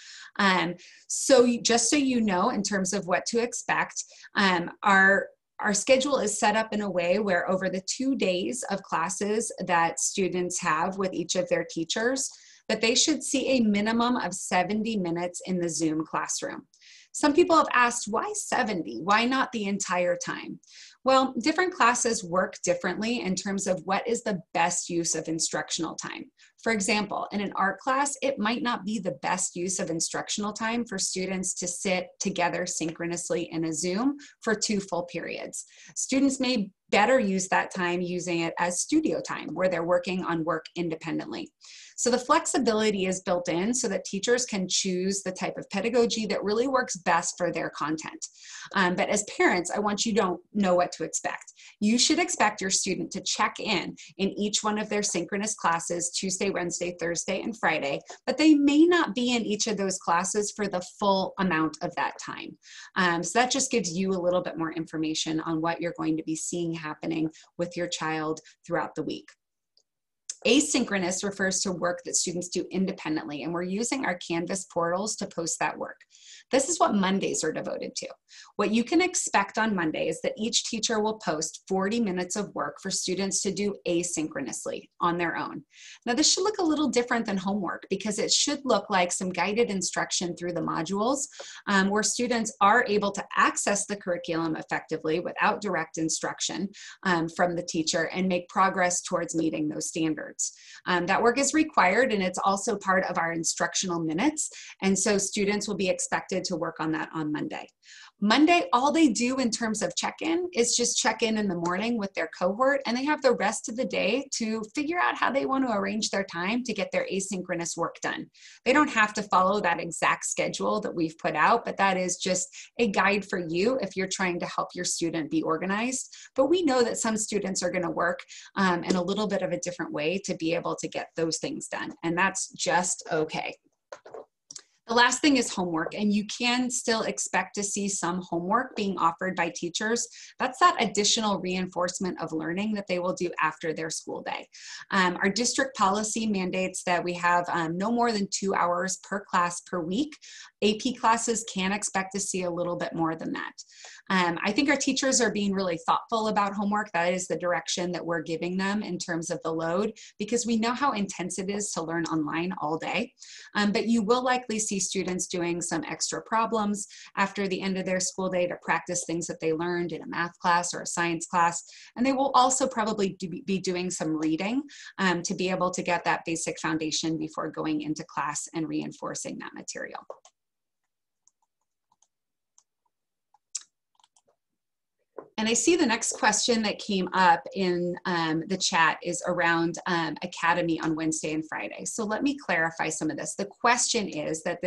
So just so you know, in terms of what to expect, our schedule is set up in a way where over the 2 days of classes that students have with each of their teachers, that they should see a minimum of 70 minutes in the Zoom classroom. Some people have asked, why 70? Why not the entire time? Well, different classes work differently in terms of what is the best use of instructional time. For example, in an art class, it might not be the best use of instructional time for students to sit together synchronously in a Zoom for 2 full periods. Students may better use that time using it as studio time, where they're working on work independently. So the flexibility is built in so that teachers can choose the type of pedagogy that really works best for their content. But as parents, I want you to know what to expect. You should expect your student to check in each one of their synchronous classes, Tuesday, Wednesday, Thursday, and Friday, but they may not be in each of those classes for the full amount of that time. So that just gives you a little bit more information on what you're going to be seeing happening with your child throughout the week. Asynchronous refers to work that students do independently, and we're using our Canvas portals to post that work. This is what Mondays are devoted to. What you can expect on Monday is that each teacher will post 40 minutes of work for students to do asynchronously on their own. Now, this should look a little different than homework because it should look like some guided instruction through the modules where students are able to access the curriculum effectively without direct instruction from the teacher and make progress towards meeting those standards. That work is required, and it's also part of our instructional minutes, and so students will be expected to work on that on Monday. Monday, all they do in terms of check-in is just check in the morning with their cohort, and they have the rest of the day to figure out how they want to arrange their time to get their asynchronous work done. They don't have to follow that exact schedule that we've put out, but that is just a guide for you if you're trying to help your student be organized. But we know that some students are going to work in a little bit of a different way to be able to get those things done, and that's just okay. The last thing is homework, and you can still expect to see some homework being offered by teachers. That's that additional reinforcement of learning that they will do after their school day. Our district policy mandates that we have no more than 2 hours per class per week. AP classes can expect to see a little bit more than that. I think our teachers are being really thoughtful about homework. That is the direction that we're giving them in terms of the load, because we know how intense it is to learn online all day. But you will likely see students doing some extra problems after the end of their school day to practice things that they learned in a math class or a science class. And they will also probably be doing some reading to be able to get that basic foundation before going into class and reinforcing that material. And I see the next question that came up in the chat is around Academy on Wednesday and Friday. So let me clarify some of this. The question is that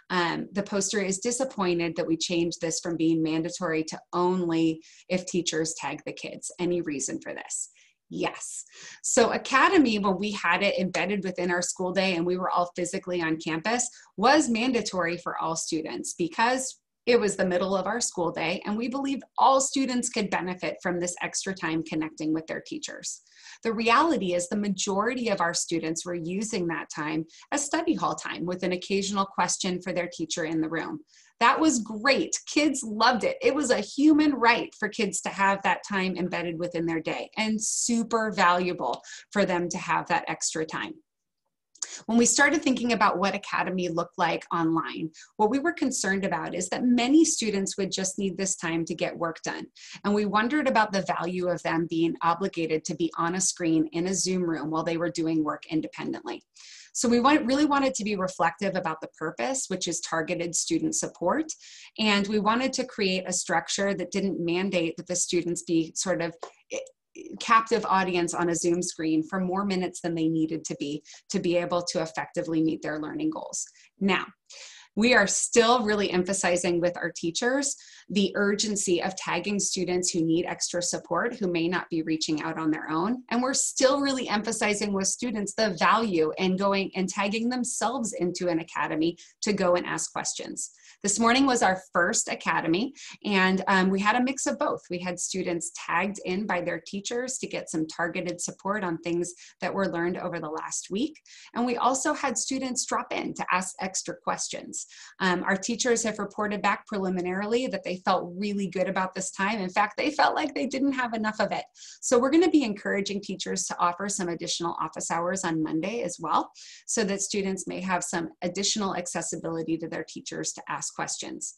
the poster is disappointed that we changed this from being mandatory to only if teachers tag the kids. Any reason for this? Yes. So Academy, when we had it embedded within our school day and we were all physically on campus, was mandatory for all students because it was the middle of our school day, and we believed all students could benefit from this extra time connecting with their teachers. The reality is the majority of our students were using that time as study hall time with an occasional question for their teacher in the room. That was great. Kids loved it. It was a human right for kids to have that time embedded within their day, and super valuable for them to have that extra time. When we started thinking about what Academy looked like online, what we were concerned about is that many students would just need this time to get work done. And we wondered about the value of them being obligated to be on a screen in a Zoom room while they were doing work independently. So we really wanted to be reflective about the purpose, which is targeted student support. And we wanted to create a structure that didn't mandate that the students be sort of captive audience on a Zoom screen for more minutes than they needed to be able to effectively meet their learning goals. Now, we are still really emphasizing with our teachers the urgency of tagging students who need extra support, who may not be reaching out on their own. And we're still really emphasizing with students the value in going and tagging themselves into an academy to go and ask questions. This morning was our first academy, and we had a mix of both. We had students tagged in by their teachers to get some targeted support on things that were learned over the last week. And we also had students drop in to ask extra questions. Our teachers have reported back preliminarily that they felt really good about this time. In fact, they felt like they didn't have enough of it. So we're going to be encouraging teachers to offer some additional office hours on Monday as well, so that students may have some additional accessibility to their teachers to ask questions.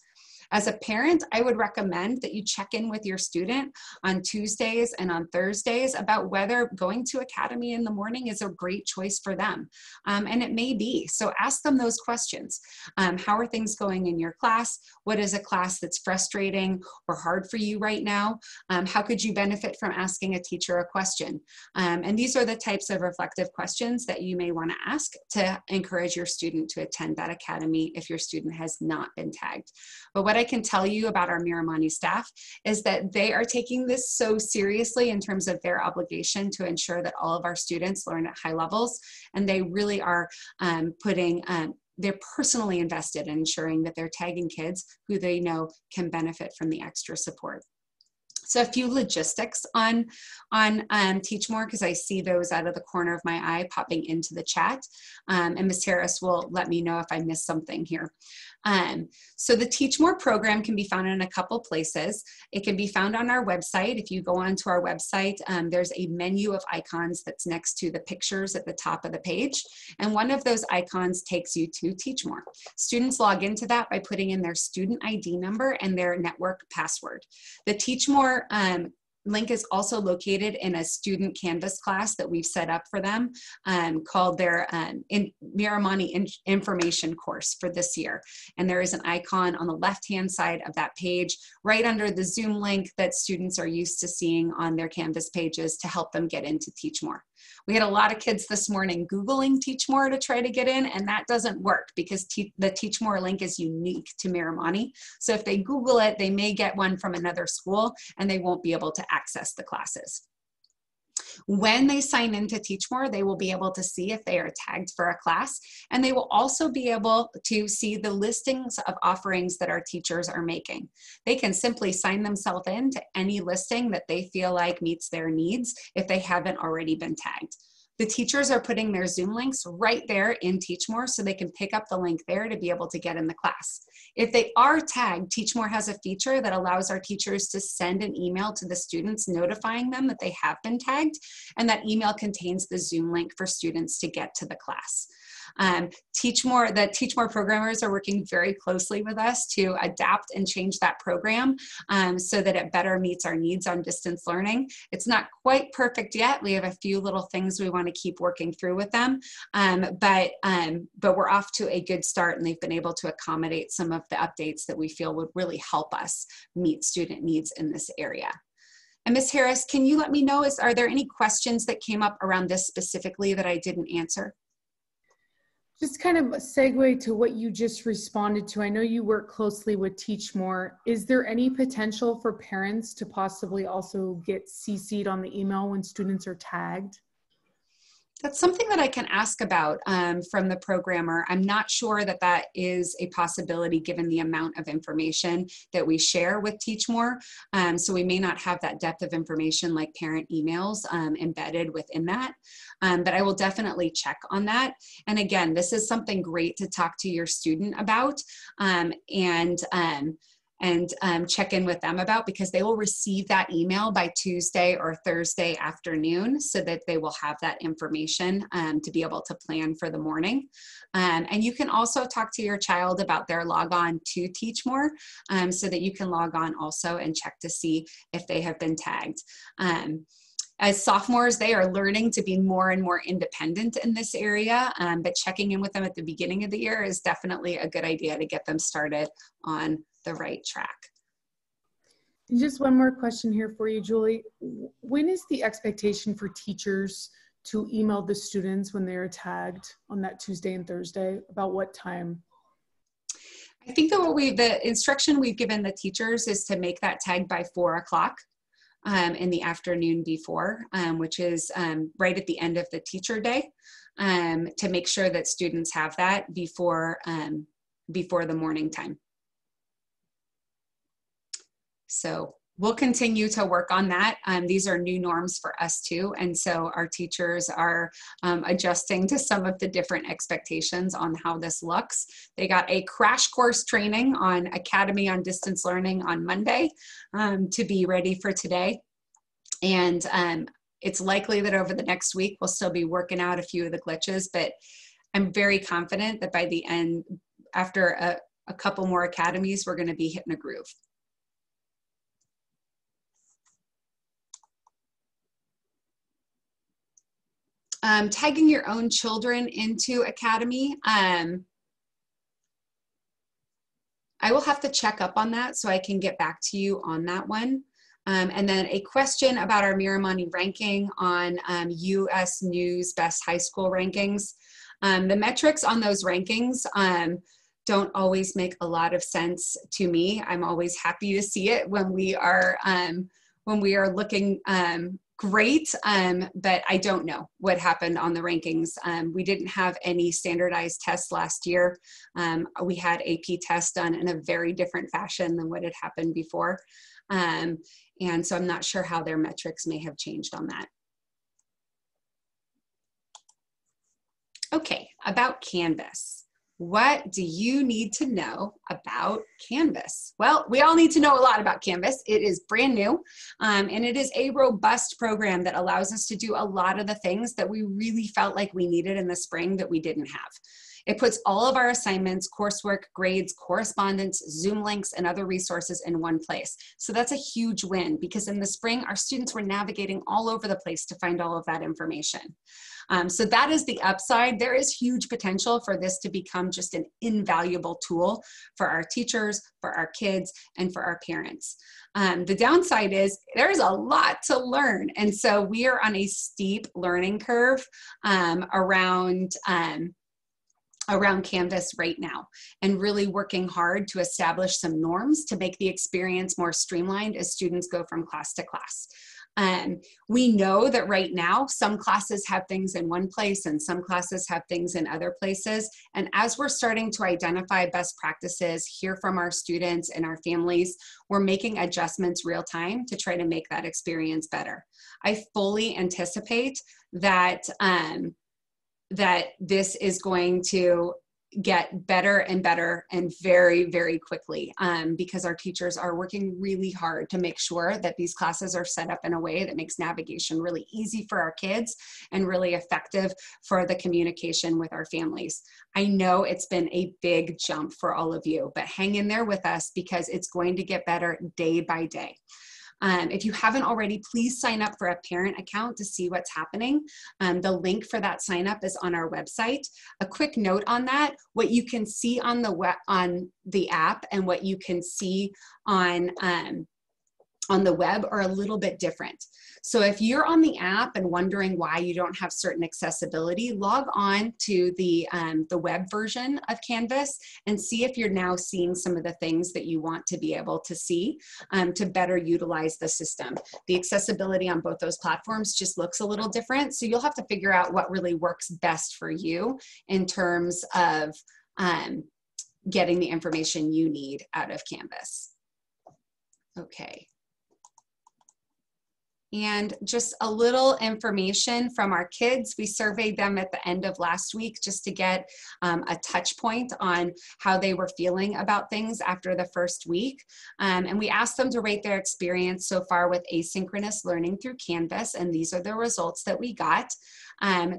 As a parent, I would recommend that you check in with your student on Tuesdays and on Thursdays about whether going to Academy in the morning is a great choice for them. And it may be. So ask them those questions. How are things going in your class? What is a class that's frustrating or hard for you right now? How could you benefit from asking a teacher a question? And these are the types of reflective questions that you may want to ask to encourage your student to attend that Academy if your student has not been tagged. But what I can tell you about our Miram staff is that they are taking this so seriously in terms of their obligation to ensure that all of our students learn at high levels, and they really are they're personally invested in ensuring that they're tagging kids who they know can benefit from the extra support. So a few logistics on Teach More, because I see those out of the corner of my eye popping into the chat. And Ms. Harris will let me know if I missed something here. So the Teach More program can be found in a couple places. It can be found on our website. If you go onto our website, there's a menu of icons that's next to the pictures at the top of the page. And one of those icons takes you to Teach More. Students log into that by putting in their student ID number and their network password. The Teach More link is also located in a student Canvas class that we've set up for them called their Miram information course for this year. And there is an icon on the left-hand side of that page, right under the Zoom link that students are used to seeing on their Canvas pages to help them get into Teach More. We had a lot of kids this morning Googling Teach More to try to get in, and that doesn't work because the Teach More link is unique to Miram. So if they Google it, they may get one from another school and they won't be able to access the classes. When they sign into Teach More, they will be able to see if they are tagged for a class, and they will also be able to see the listings of offerings that our teachers are making. They can simply sign themselves in to any listing that they feel like meets their needs if they haven't already been tagged. The teachers are putting their Zoom links right there in Teach More so they can pick up the link there to be able to get in the class. If they are tagged, Teach More has a feature that allows our teachers to send an email to the students notifying them that they have been tagged, and that email contains the Zoom link for students to get to the class. The Teach More programmers are working very closely with us to adapt and change that program so that it better meets our needs on distance learning. It's not quite perfect yet. We have a few little things we want to keep working through with them, but we're off to a good start, and they've been able to accommodate some of the updates that we feel would really help us meet student needs in this area. And Ms. Harris, can you let me know, are there any questions that came up around this specifically that I didn't answer? Just kind of a segue to what you just responded to. I know you work closely with Teach More. Is there any potential for parents to possibly also get CC'd on the email when students are tagged? That's something that I can ask about from the programmer. I'm not sure that that is a possibility given the amount of information that we share with Teach More. So we may not have that depth of information like parent emails embedded within that. But I will definitely check on that. And again, this is something great to talk to your student about and check in with them about, because they will receive that email by Tuesday or Thursday afternoon so that they will have that information to be able to plan for the morning. And you can also talk to your child about their log on to Teach More so that you can log on also and check to see if they have been tagged. As sophomores, they are learning to be more and more independent in this area, but checking in with them at the beginning of the year is definitely a good idea to get them started on the right track. And just one more question here for you, Julie. When is the expectation for teachers to email the students when they are tagged on that Tuesday and Thursday? About what time? I think that the instruction we've given the teachers is to make that tag by 4 o'clock. In the afternoon before, which is right at the end of the teacher day, to make sure that students have that before the morning time. So we'll continue to work on that. These are new norms for us too, and so our teachers are adjusting to some of the different expectations on how this looks. They got a crash course training on Academy on distance learning on Monday to be ready for today. And it's likely that over the next week, we'll still be working out a few of the glitches, but I'm very confident that by the end, after a couple more academies, we're going to be hitting a groove. Tagging your own children into Academy. I will have to check up on that so I can get back to you on that one. And then a question about our Miram ranking on US News Best High School rankings. The metrics on those rankings don't always make a lot of sense to me. I'm always happy to see it when we are looking great, but I don't know what happened on the rankings. We didn't have any standardized tests last year. We had AP tests done in a very different fashion than what had happened before. And so I'm not sure how their metrics may have changed on that. Okay, about Canvas. What do you need to know about Canvas? Well, we all need to know a lot about Canvas. It is brand new, and it is a robust program that allows us to do a lot of the things that we really felt like we needed in the spring that we didn't have. It puts all of our assignments, coursework, grades, correspondence, Zoom links, and other resources in one place. So that's a huge win because in the spring, our students were navigating all over the place to find all of that information. So that is the upside. There is huge potential for this to become just an invaluable tool for our teachers, for our kids, and for our parents. The downside is there's a lot to learn. And so we are on a steep learning curve around Canvas right now, and really working hard to establish some norms to make the experience more streamlined as students go from class to class. We know that right now, some classes have things in one place and some classes have things in other places. And as we're starting to identify best practices, hear from our students and our families, we're making adjustments real time to try to make that experience better. I fully anticipate that, that this is going to get better and better and very, very quickly because our teachers are working really hard to make sure that these classes are set up in a way that makes navigation really easy for our kids and really effective for the communication with our families. I know it's been a big jump for all of you, but hang in there with us because it's going to get better day by day. If you haven't already, please sign up for a parent account to see what's happening. The link for that sign up is on our website. A quick note on that, what you can see on the app and what you can see on the web are a little bit different. So if you're on the app and wondering why you don't have certain accessibility, log on to the web version of Canvas and see if you're now seeing some of the things that you want to be able to see to better utilize the system. The accessibility on both those platforms just looks a little different. So you'll have to figure out what really works best for you in terms of getting the information you need out of Canvas. Okay. And just a little information from our kids. We surveyed them at the end of last week just to get a touch point on how they were feeling about things after the first week. And we asked them to rate their experience so far with asynchronous learning through Canvas, and these are the results that we got.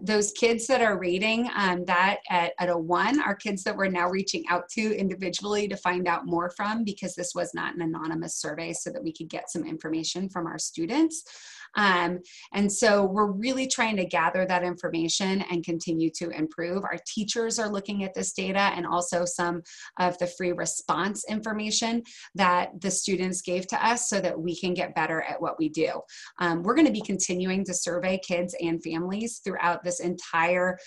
Those kids that are rating that at a 1 are kids that we're now reaching out to individually to find out more from, because this was not an anonymous survey, so that we could get some information from our students. And so we're really trying to gather that information and continue to improve. Our teachers are looking at this data and also some of the free response information that the students gave to us so that we can get better at what we do. We're going to be continuing to survey kids and families throughout this entire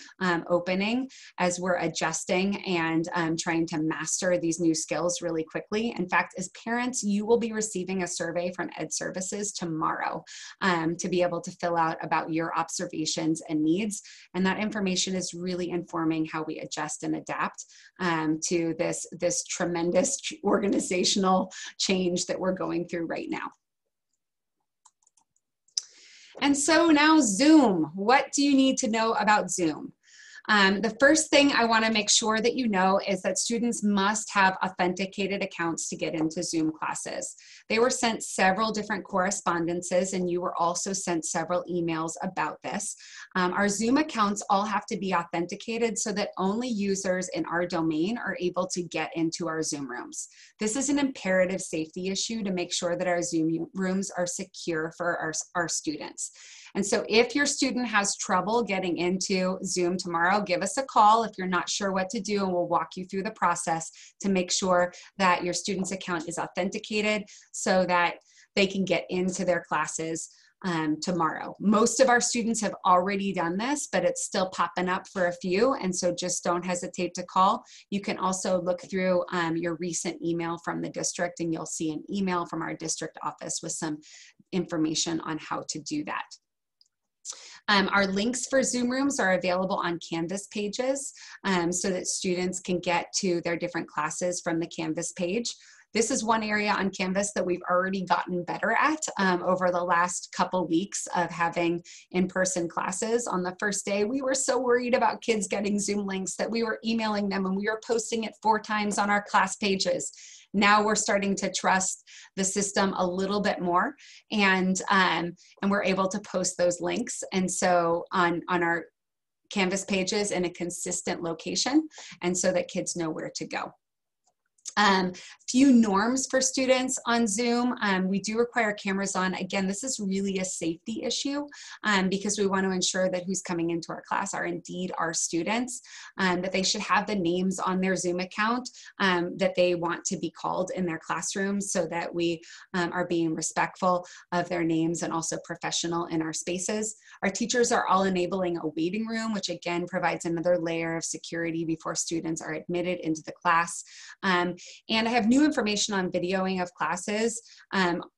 opening as we're adjusting and trying to master these new skills really quickly. In fact, as parents, you will be receiving a survey from Ed Services tomorrow to be able to fill out about your observations and needs. And that information is really informing how we adjust and adapt to this tremendous organizational change that we're going through right now. And so now Zoom. What do you need to know about Zoom? The first thing I want to make sure that you know is that students must have authenticated accounts to get into Zoom classes. They were sent several different correspondences, and you were also sent several emails about this. Our Zoom accounts all have to be authenticated so that only users in our domain are able to get into our Zoom rooms. This is an imperative safety issue to make sure that our Zoom rooms are secure for our students. And so if your student has trouble getting into Zoom tomorrow, give us a call if you're not sure what to do, and we'll walk you through the process to make sure that your student's account is authenticated so that they can get into their classes tomorrow. Most of our students have already done this, but it's still popping up for a few, and so just don't hesitate to call. You can also look through your recent email from the district, and you'll see an email from our district office with some information on how to do that. Our links for Zoom rooms are available on Canvas pages so that students can get to their different classes from the Canvas page. This is one area on Canvas that we've already gotten better at over the last couple weeks of having in-person classes. On the first day, we were so worried about kids getting Zoom links that we were emailing them and we were posting it 4 times on our class pages. Now we're starting to trust the system a little bit more, and we're able to post those links. And so on our Canvas pages in a consistent location, and so that kids know where to go. Few norms for students on Zoom. We do require cameras on. Again, this is really a safety issue because we want to ensure that who's coming into our class are indeed our students, that they should have the names on their Zoom account that they want to be called in their classrooms, so that we are being respectful of their names and also professional in our spaces. Our teachers are all enabling a waiting room, which again provides another layer of security before students are admitted into the class. And I have new information on videoing of classes.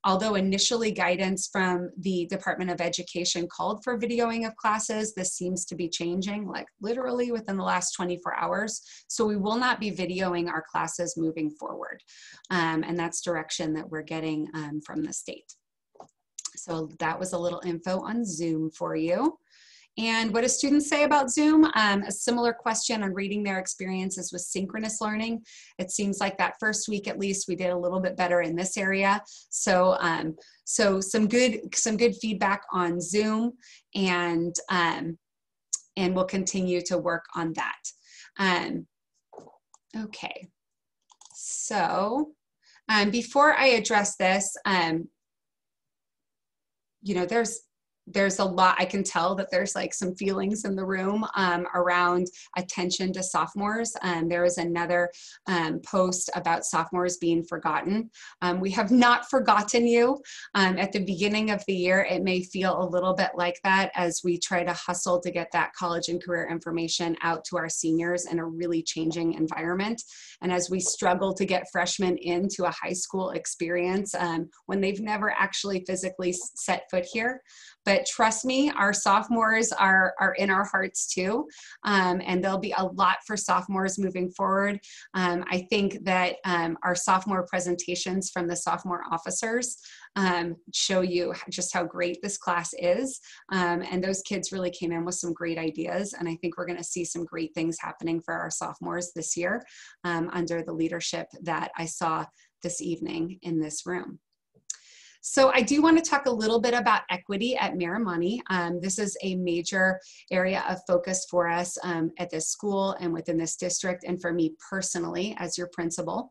Although initially guidance from the Department of Education called for videoing of classes, this seems to be changing, like literally within the last 24 hours. So we will not be videoing our classes moving forward. And that's direction that we're getting from the state. So that was a little info on Zoom for you. And what do students say about Zoom? A similar question on reading their experiences with synchronous learning. It seems like that first week, at least, we did a little bit better in this area. So, some good feedback on Zoom, and we'll continue to work on that. Okay, so before I address this, you know, there's a lot, I can tell that there's like some feelings in the room around attention to sophomores. There was another post about sophomores being forgotten. We have not forgotten you. At the beginning of the year, it may feel a little bit like that as we try to hustle to get that college and career information out to our seniors in a really changing environment. And as we struggle to get freshmen into a high school experience when they've never actually physically set foot here. But trust me, our sophomores are in our hearts too. And there'll be a lot for sophomores moving forward. I think that our sophomore presentations from the sophomore officers show you just how great this class is. And those kids really came in with some great ideas. And I think we're going to see some great things happening for our sophomores this year under the leadership that I saw this evening in this room. So I do want to talk a little bit about equity at Miram. This is a major area of focus for us at this school and within this district, and for me personally as your principal.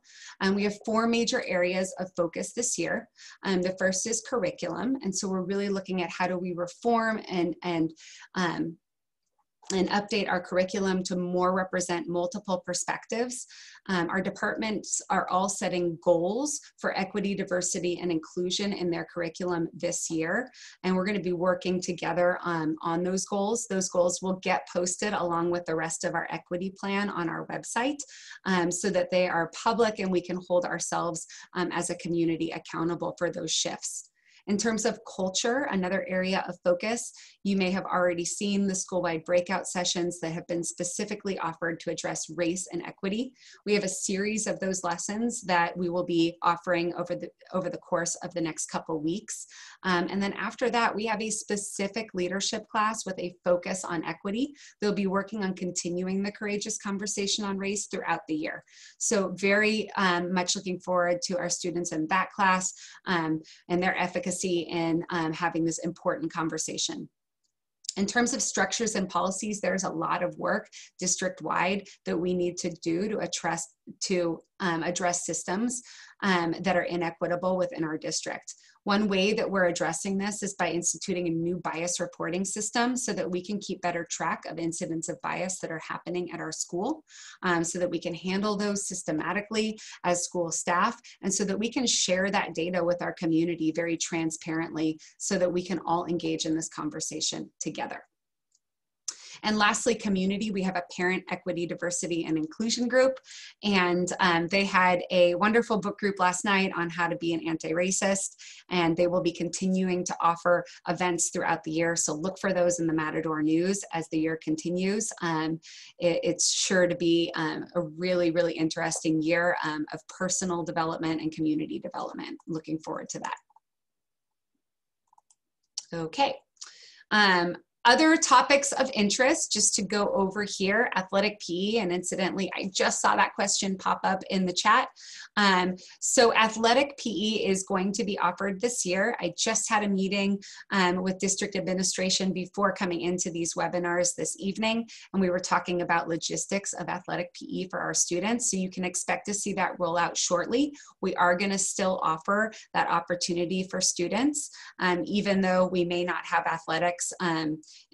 We have 4 major areas of focus this year. The first is curriculum, and so we're really looking at how do we reform and update our curriculum to more represent multiple perspectives. Our departments are all setting goals for equity, diversity, and inclusion in their curriculum this year. And we're going to be working together on those goals. Those goals will get posted along with the rest of our equity plan on our website so that they are public and we can hold ourselves as a community accountable for those shifts. In terms of culture, another area of focus, you may have already seen the school-wide breakout sessions that have been specifically offered to address race and equity. We have a series of those lessons that we will be offering over the course of the next couple weeks. And then after that, we have a specific leadership class with a focus on equity. They'll be working on continuing the courageous conversation on race throughout the year. So very much looking forward to our students in that class and their efficacy in having this important conversation. In terms of structures and policies, there's a lot of work district-wide that we need to do to address systems that are inequitable within our district. One way that we're addressing this is by instituting a new bias reporting system so that we can keep better track of incidents of bias that are happening at our school, so that we can handle those systematically as school staff, and so that we can share that data with our community very transparently so that we can all engage in this conversation together. And lastly, community, we have a parent equity, diversity, and inclusion group. And they had a wonderful book group last night on how to be an anti-racist. And they will be continuing to offer events throughout the year. So look for those in the Matador News as the year continues. It's sure to be a really, really interesting year of personal development and community development. Looking forward to that. Okay. Other topics of interest, just to go over here, athletic PE, and incidentally, I just saw that question pop up in the chat. So athletic PE is going to be offered this year. I just had a meeting with district administration before coming into these webinars this evening, and we were talking about logistics of athletic PE for our students. So you can expect to see that roll out shortly. We are going to still offer that opportunity for students, even though we may not have athletics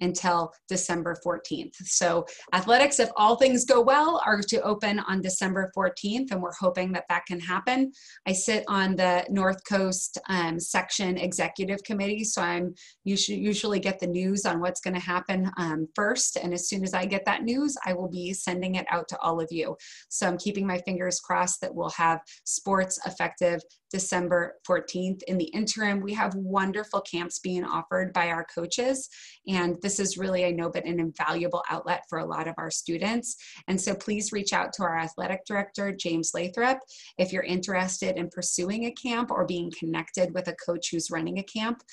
until December 14th. So athletics, if all things go well, are to open on December 14th, and we're hoping that that can happen. I sit on the North Coast section executive committee, so I'm usually get the news on what's going to happen first, and as soon as I get that news, I will be sending it out to all of you. So I'm keeping my fingers crossed that we'll have sports effective December 14th. In the interim, we have wonderful camps being offered by our coaches, and this is really, I know, but an invaluable outlet for a lot of our students. And so please reach out to our athletic director, James Lathrop, if you're interested in pursuing a camp or being connected with a coach who's running a camp,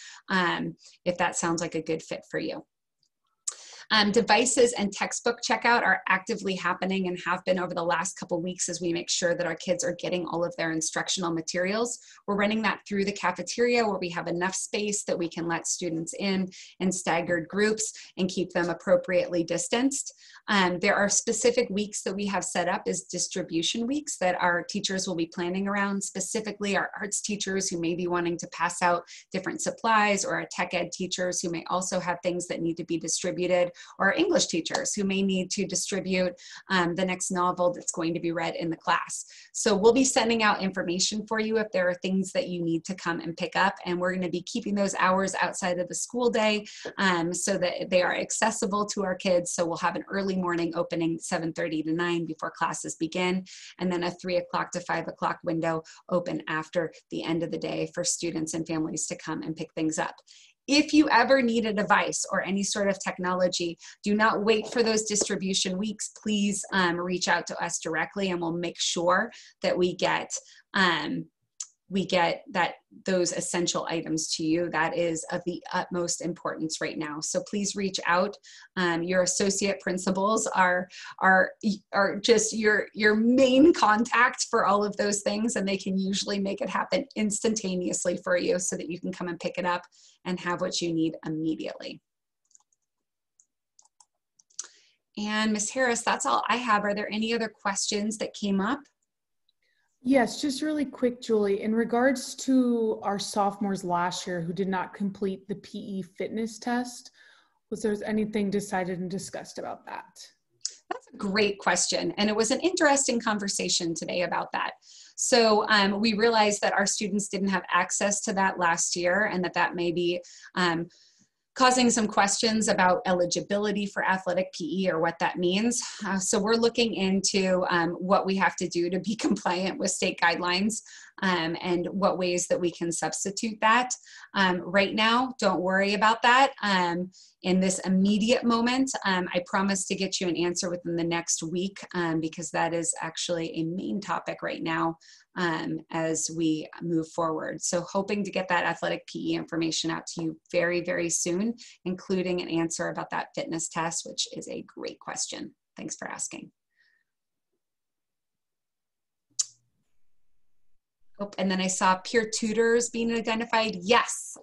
if that sounds like a good fit for you. Devices and textbook checkout are actively happening and have been over the last couple weeks as we make sure that our kids are getting all of their instructional materials. We're running that through the cafeteria where we have enough space that we can let students in staggered groups and keep them appropriately distanced. There are specific weeks that we have set up as distribution weeks that our teachers will be planning around, specifically our arts teachers who may be wanting to pass out different supplies, or our tech ed teachers who may also have things that need to be distributed, or English teachers who may need to distribute the next novel that's going to be read in the class. So we'll be sending out information for you if there are things that you need to come and pick up, and we're going to be keeping those hours outside of the school day so that they are accessible to our kids. So we'll have an early morning opening 7:30 to 9 before classes begin, and then a 3 o'clock to 5 o'clock window open after the end of the day for students and families to come and pick things up. If you ever need a device or any sort of technology, do not wait for those distribution weeks. Please reach out to us directly, and we'll make sure that we get those essential items to you. That is of the utmost importance right now. So please reach out. Your associate principals are just your main contact for all of those things, and they can usually make it happen instantaneously for you so that you can come and pick it up and have what you need immediately. And Ms. Harris, that's all I have. Are there any other questions that came up? Yes, just really quick, Julie, in regards to our sophomores last year who did not complete the PE fitness test, was there anything decided and discussed about that? That's a great question. And it was an interesting conversation today about that. So we realized that our students didn't have access to that last year, and that may be causing some questions about eligibility for athletic PE or what that means. So we're looking into what we have to do to be compliant with state guidelines. and what ways that we can substitute that. Right now, don't worry about that. In this immediate moment, I promise to get you an answer within the next week because that is actually a main topic right now as we move forward. So hoping to get that athletic PE information out to you very, very soon, including an answer about that fitness test, which is a great question. Thanks for asking. Oh, and then I saw peer tutors being identified. Yes,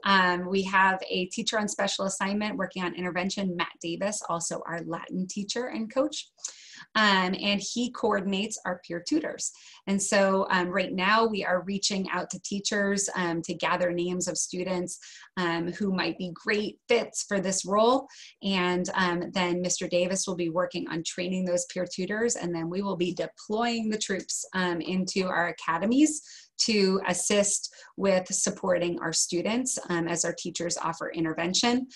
we have a teacher on special assignment working on intervention, Matt Davis, also our Latin teacher and coach. And he coordinates our peer tutors. And so right now we are reaching out to teachers to gather names of students who might be great fits for this role. And then Mr. Davis will be working on training those peer tutors, and then we will be deploying the troops into our academies to assist with supporting our students as our teachers offer intervention.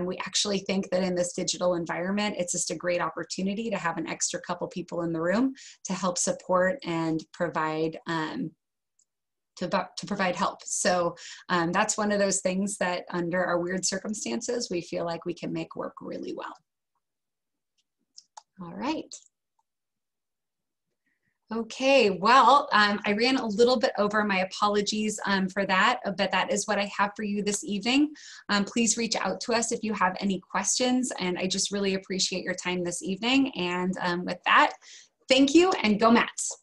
We actually think that in this digital environment, it's just a great opportunity to have an extra couple people in the room to help support and provide to provide help. So that's one of those things that under our weird circumstances, we feel like we can make work really well. All right. Okay, well, I ran a little bit over. My apologies for that, but that is what I have for you this evening. Please reach out to us if you have any questions, and I just really appreciate your time this evening. And with that, thank you, and go Mats.